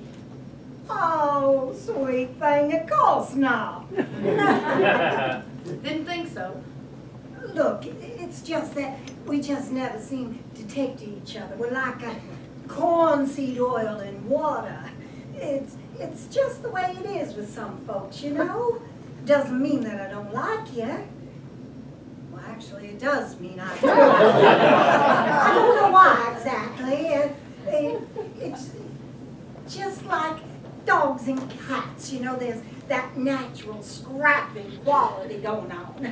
Oh, sweet thing, of course not. Didn't think so. Look, it's just that we just never seem to take to each other. We're like a cornseed oil and water. It's just the way it is with some folks, you know? Doesn't mean that I don't like you. Well, actually, it does mean I don't like you. I don't know why exactly. It's just like dogs and cats, you know, there's that natural scrapping quality going on.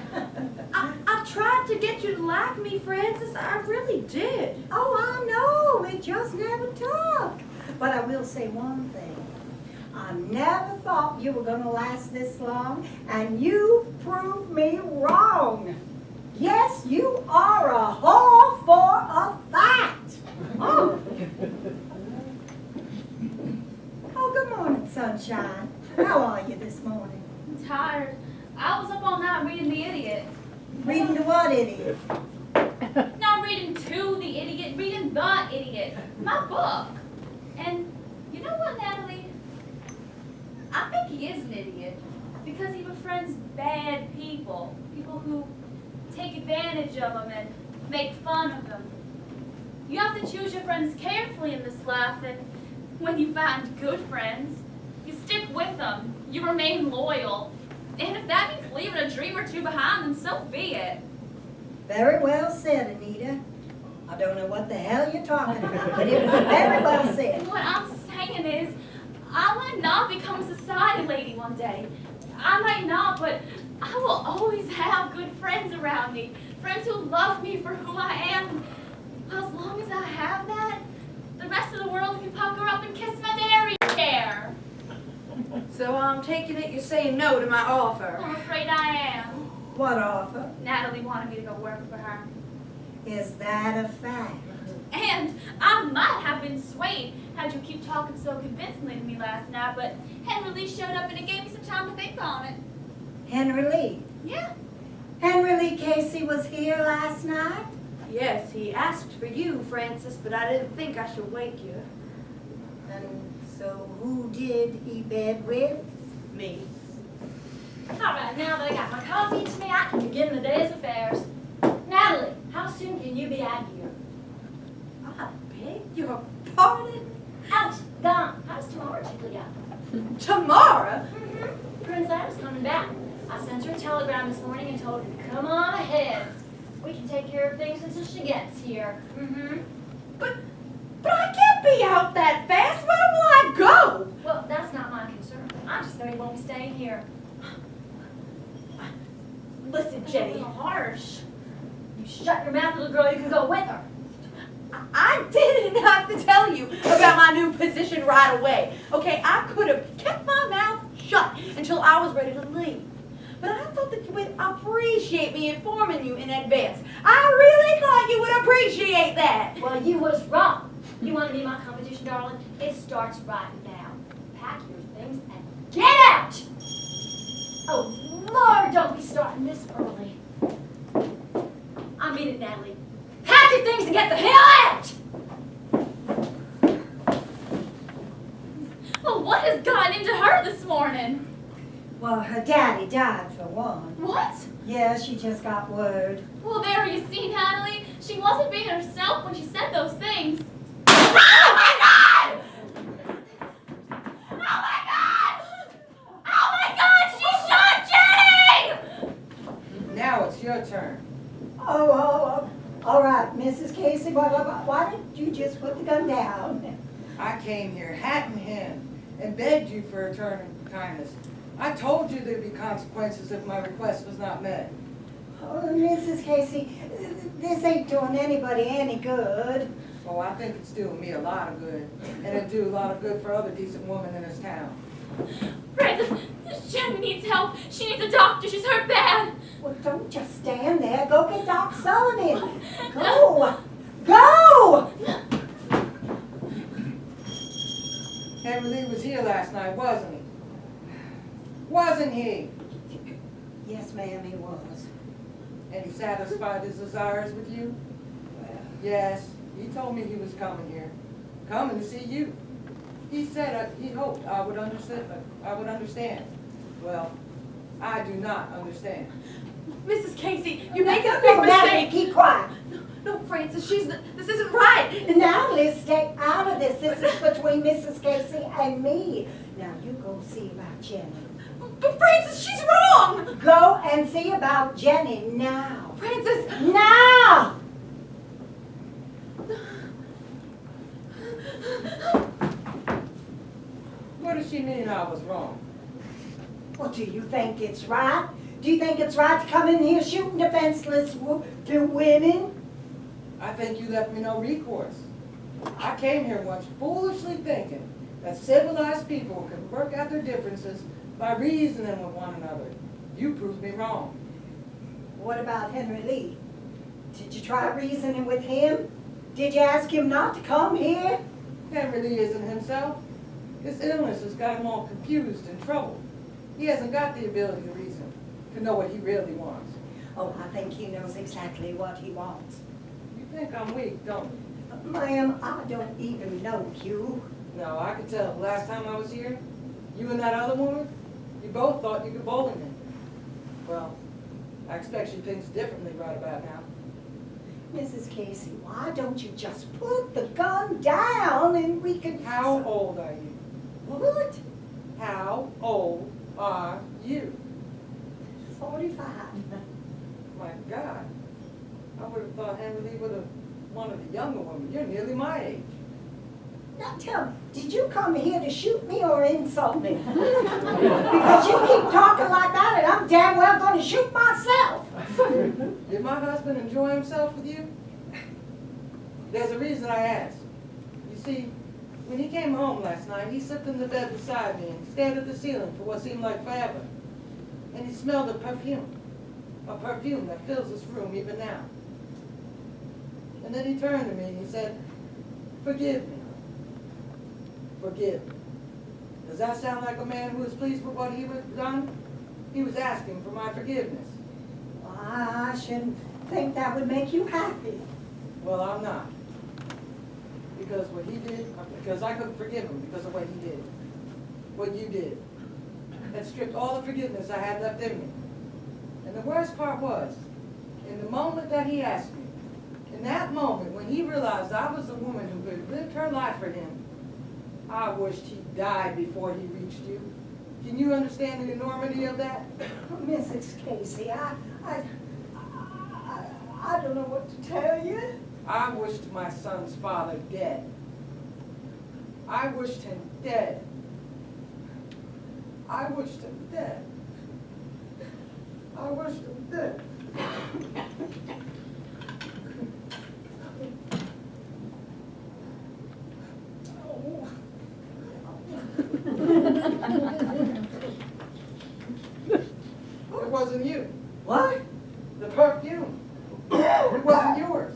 I tried to get you to like me, Francis. I really did. Oh, I know, it just never took. But I will say one thing. I never thought you were gonna last this long, and you proved me wrong. Yes, you are a whore for a fact. Oh. Oh, good morning, sunshine. How are you this morning? I'm tired. I was up all night reading The Idiot. Reading to what idiot? Not reading to the idiot, reading The Idiot. My book. And you know what, Natalie? I think he is an idiot because he befriends bad people. People who take advantage of him and make fun of him. You have to choose your friends carefully in this life, and when you find good friends, you stick with them. You remain loyal. And if that means leaving a dream or two behind, then so be it. Very well said, Anita. I don't know what the hell you're talking about, but it was very well said. What I'm saying is, I might not become a society lady one day. I might not, but I will always have good friends around me. Friends who love me for who I am. As long as I have that, the rest of the world can pucker up and kiss my dairy chair. So I'm taking it you're saying no to my offer. I'm afraid I am. What offer? Natalie wanted me to go work for her. Is that a fact? And I might have been swayed had you keep talking so convincingly to me last night, but Henry Lee showed up and it gave me some time to think on it. Henry Lee? Yeah. Henry Lee Casey was here last night? Yes, he asked for you, Francis, but I didn't think I should wake you. And so who did he bed with? Me. All right, now that I got my coffee to me, I can begin the day's affairs. Natalie, how soon can you be out here? I beg your pardon? Out, gone. How's tomorrow tickle out? Tomorrow? Mm-hmm. Prince Anne's coming back. I sent her a telegram this morning and told her to come on ahead. We can take care of things until she gets here. Mm-hmm. But I can't be out that fast. Where will I go? Well, that's not my concern. I just know you won't be staying here. Listen, That's a Jenny. little harsh. You shut your mouth, little girl. You can go with her. I didn't have to tell you about my new position right away. Okay, I could have kept my mouth shut until I was ready to leave. But I thought that you would appreciate me informing you in advance. I really thought you would appreciate that. Well, you was wrong. You want to be my competition, darling? It starts right now. Pack your things and get out! Oh, Lord, don't be starting this early. I mean it, Natalie. got your things and get the hell out! Well, what has gotten into her this morning? Well, her daddy died for one. What? Yeah, she just got word. Well, there you see, Natalie. She wasn't being herself when she said those things. Oh my God! Oh my God! Oh my God! She shot Jenny! Now it's your turn. Oh, all right, Mrs. Casey, why didn't you just put the gun down? I came here hat in hand and begged you for a turn of kindness. I told you there'd be consequences if my request was not met. Oh, Mrs. Casey, this ain't doing anybody any good. Oh, I think it's doing me a lot of good. And it'd do a lot of good for other decent women in this town. Francis, Jenny needs help. She needs a doctor. She's hurt bad. Well, don't just stand there. Go get Doc Sullivan. Go! Go! Henry Lee was here last night, wasn't he? Wasn't he? Yes, ma'am, he was. And he satisfied his desires with you? Well, Yes, he told me he was coming here. Coming to see you. He said he hoped I would understand. Well, I do not understand. Mrs. Casey, you make a no, big Natalie, mistake. keep quiet. No, Francis, this isn't right. Now, Liz, stay out of this. This is between Mrs. Casey and me. Now, you go see about Jenny. But Francis, she's wrong. Go and see about Jenny now. Francis, Now! What does she mean I was wrong? Well, do you think it's right? Do you think it's right to come in here shooting defenseless women? I think you left me no recourse. I came here once foolishly thinking that civilized people could work out their differences by reasoning with one another. You proved me wrong. What about Henry Lee? Did you try reasoning with him? Did you ask him not to come here? Henry Lee isn't himself. His illness has got him all confused and troubled. He hasn't got the ability to reason, to know what he really wants. Oh, I think he knows exactly what he wants. You think I'm weak, don't you? Ma'am, I don't even know you. No, I could tell the last time I was here, you and that other woman, you both thought you could bully me. Well, I expect she thinks differently right about now. Mrs. Casey, why don't you just put the gun down and we can... How old are you? What? How old are you? 45. My God. I would have thought Henry Lee would have wanted a younger woman. You're nearly my age. Now tell me, did you come here to shoot me or insult me? Because you keep talking like that and I'm damn well going to shoot myself. Did my husband enjoy himself with you? There's a reason I asked. You see, when he came home last night, he slipped in the bed beside me and stared at the ceiling for what seemed like forever. And he smelled a perfume that fills this room even now. And then he turned to me and he said, "Forgive me. Forgive me." Does that sound like a man who is pleased with what he was done? He was asking for my forgiveness. Well, I shouldn't think that would make you happy. Well, I'm not. Because what he did, because I couldn't forgive him because of what he did. What you did. That stripped all the forgiveness I had left in me. And the worst part was, in the moment that he asked me, in that moment when he realized I was the woman who had lived her life for him, I wished he died before he reached you. Can you understand the enormity of that? Mrs. Casey, I don't know what to tell you. I wished my son's father dead. I wished him dead. I wished him dead. I wished him dead. It wasn't you. What? The perfume. It wasn't yours.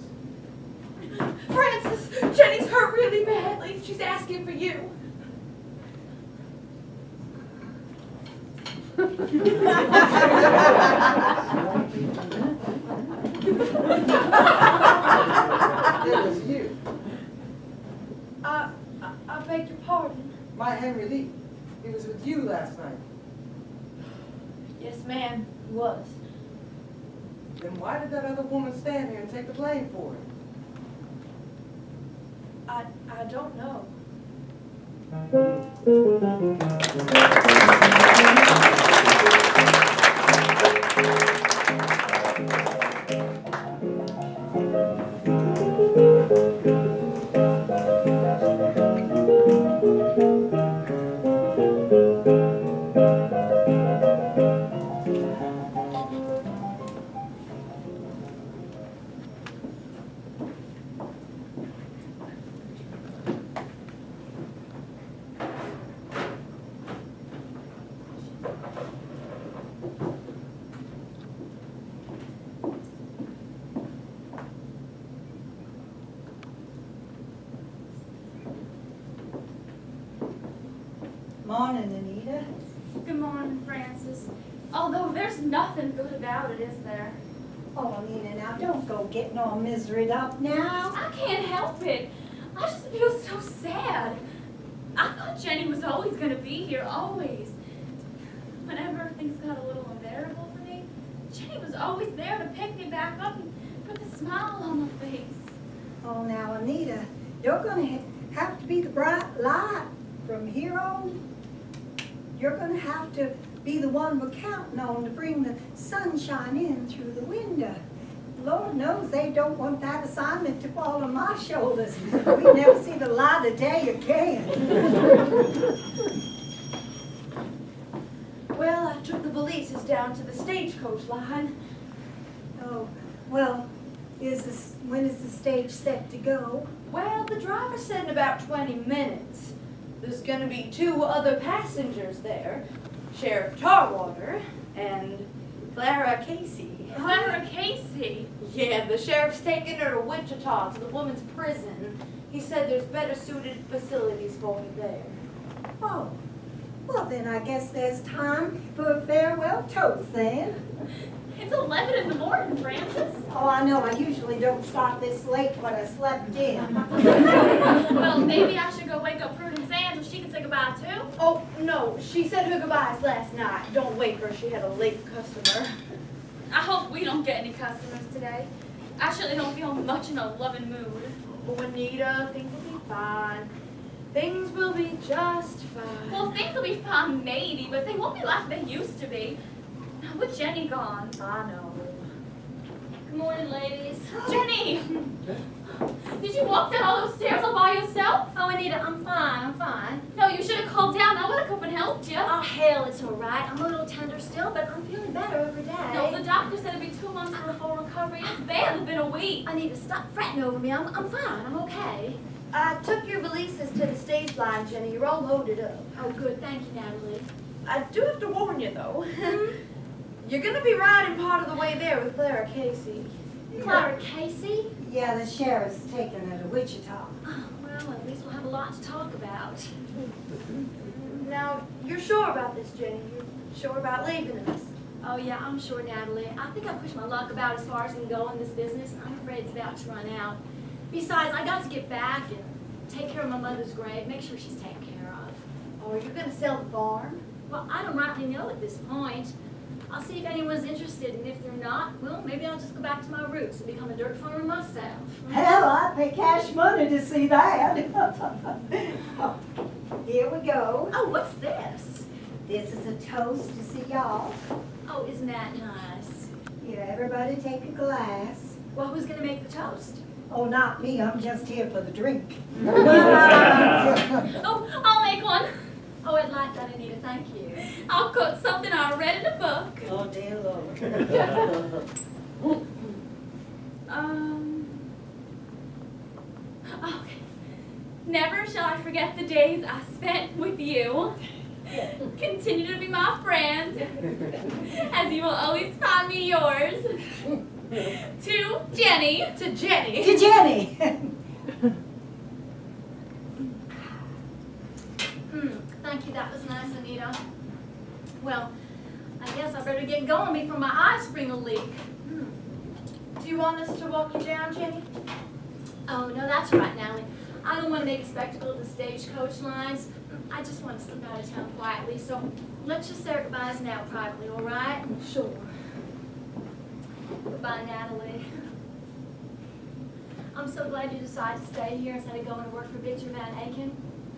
Francis, Jenny's hurt really badly. She's asking for you. Henry Lee. He was with you last night. Yes, ma'am, he was. Then why did that other woman stand here and take the blame for it? I don't know. Morning, Anita. Good morning, Francis. Although there's nothing good about it, is there? Oh, Anita, now don't go getting all miseried up now. I can't help it. I just feel so sad. I thought Jenny was always going to be here, always. Whenever things got a little unbearable for me, Jenny was always there to pick me back up and put the smile on my face. Oh, now, Anita, you're gonna have to be the bright light from here on. You're gonna have to be the one we're counting on to bring the sunshine in through the window. Lord knows they don't want that assignment to fall on my shoulders. We never see the light of day again. Well, I took the valises down to the stagecoach line. Oh, well, when is the stage set to go? Well, the driver said in about 20 minutes. There's gonna be 2 other passengers there. Sheriff Tarwater and Clara Casey. Clara Casey. Yeah, the sheriff's taking her to Wichita, to the women's prison. He said there's better suited facilities for her there. Oh, well then I guess there's time for a farewell toast then. It's 11 in the morning, Francis. Oh, I know, I usually don't start this late when I slept in. Well, maybe I should go wake up Prudence Ann so she can say goodbye too. Oh, no, she said her goodbyes last night. Don't wake her, she had a late customer. I hope we don't get any customers today. I actually don't feel much in a loving mood. Oh, Anita, things will be fine. Things will be just fine. Well, things will be fine maybe, but they won't be like they used to be. With Jenny gone. I know. Good morning, ladies. Jenny! Did you walk down all those stairs all by yourself? Oh, Anita, I'm fine. No, you should have called down. I would have come and helped you. Oh, hell, it's all right. I'm a little tender still, but I'm feeling better every day. No, the doctor said it'd be 2 months for a full recovery. It's barely been a week. Anita, stop fretting over me. I'm fine. I'm okay. I took your valises to the stage line, Jenny. You're all loaded up. Oh, good. Thank you, Natalie. I do have to warn you, though. You're gonna be riding part of the way there with Clara Casey. Clara Casey? Yeah, the sheriff's taking her to Wichita. Oh, well, at least we'll have a lot to talk about. Now, you're sure about this, Jenny? You're sure about leaving us? Oh, yeah, I'm sure, Natalie. I think I pushed my luck about as far as I can go in this business. I'm afraid it's about to run out. Besides, I got to get back and take care of my mother's grave, make sure she's taken care of. Or you're gonna sell the farm? Well, I don't rightly know at this point. I'll see if anyone's interested, and if they're not, well, maybe I'll just go back to my roots and become a dirt farmer myself. Hell, I'd pay cash money to see that. Oh, here we go. Oh, what's this? This is a toast to see y'all. Oh, isn't that nice? Here, everybody take a glass. Well, who's gonna make the toast? Oh, not me, I'm just here for the drink. Oh, I'll make one. Oh, I'd like that, Anita, thank you. I'll cook something I read in a book. Oh, dear Lord. Okay. Never shall I forget the days I spent with you. Continue to be my friend, as you will always find me yours. To Jenny. To Jenny. To Jenny. Thank you, that was nice, Anita. Well, I guess I better get going before my eye spring will leak. Do you want us to walk you down, Jenny? Oh, no, that's all right, Natalie. I don't want to make a spectacle of the stagecoach lines. I just want to slip out of town quietly, so let's just say our goodbyes now privately, all right? Sure. Goodbye, Natalie. I'm so glad you decided to stay here instead of going to work for Victor Van Aken.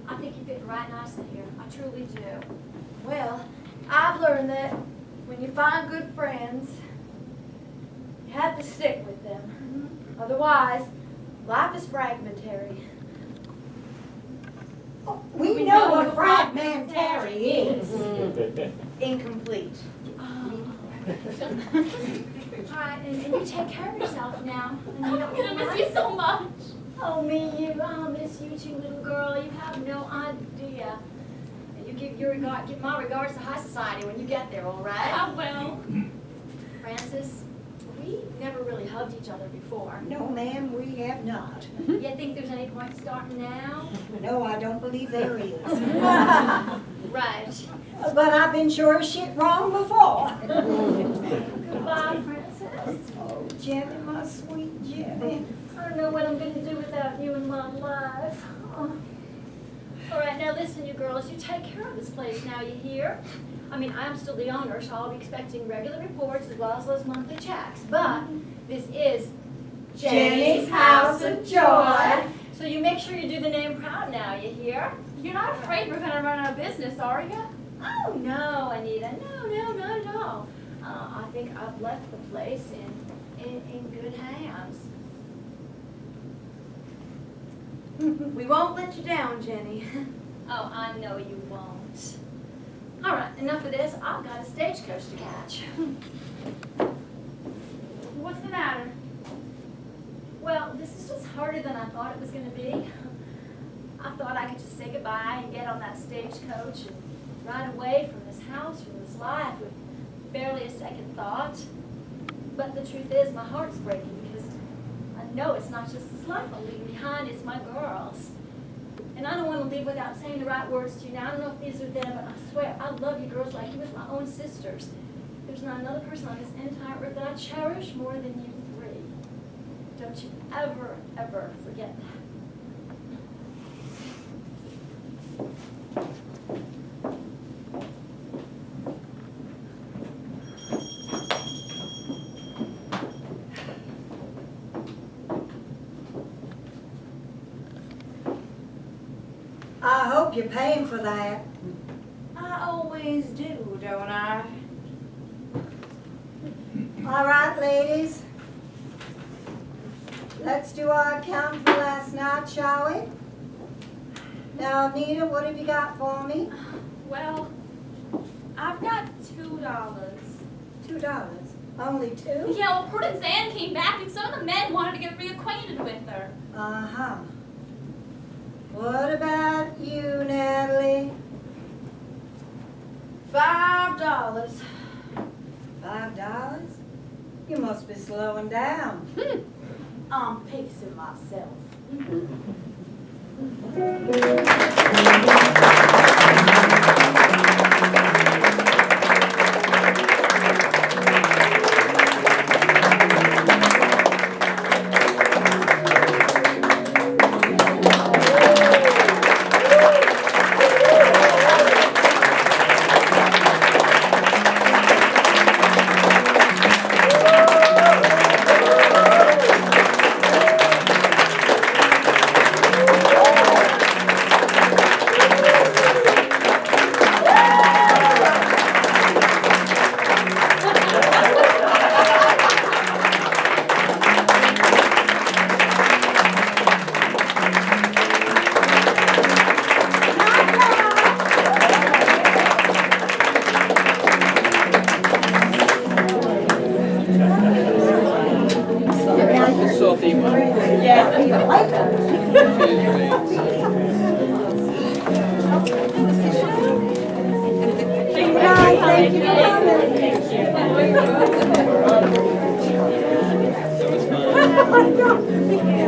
I think you fit right nicely here. I truly do. Well, I've learned that when you find good friends, you have to stick with them. Otherwise, life is fragmentary. We know what fragmentary is. Incomplete. All right, and you take care of yourself now. And you I'm gonna miss you so much. Oh, me, you. I'll miss you too, little girl. You have no idea. And you give my regards to high society when you get there, all right? I will. Francis, we never really hugged each other before. No, ma'am, we have not. You think there's any point starting now? No, I don't believe there is. Right. But I've been sure as shit wrong before. Goodbye, Francis. Oh, Jenny, my sweet Jenny. I don't know what I'm going to do without you in my life. Oh. All right, now listen, you girls, you take care of this place now, you hear? I mean, I'm still the owner, so I'll be expecting regular reports as well as those monthly checks. But this is Jenny's House of Joy. So you make sure you do the name proud now, you hear? You're not afraid we're gonna run out of business, are you? Oh, no, Anita, no, not at all. I think I've left the place in good hands. We won't let you down, Jenny. Oh, I know you won't. All right, enough of this. I've got a stagecoach to catch. What's the matter? Well, this is just harder than I thought it was going to be. I thought I could just say goodbye and get on that stagecoach and ride away from this house, from this life, with barely a second thought. But the truth is, my heart's breaking because I know it's not just this life I'm leaving behind, it's my girls. And I don't want to leave without saying the right words to you. Now, I don't know if these are them, but I swear I love you girls like you was my own sisters. There's not another person on this entire earth that I cherish more than you three. Don't you ever, ever forget that. I hope you're paying for that. I always do, don't I? All right, ladies. Let's do our account for last night, shall we? Now, Anita, what have you got for me? Well, I've got $2. $2. Only two? Yeah, well, Prudence Ann came back and some of the men wanted to get reacquainted with her. Uh-huh. What about you, Natalie? $5. $5? You must be slowing down. I'm pacing myself.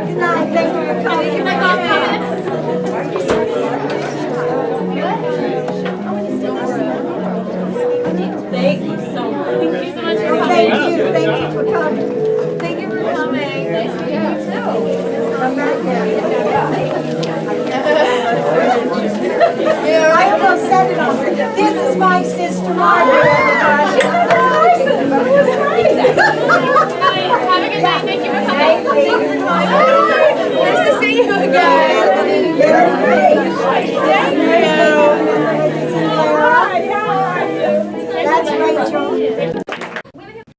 Good night, thank you for coming. Thank you so much. Thank you so much for Thank you for coming. Thank you for coming. Come back here. is my sister Margaret, everybody.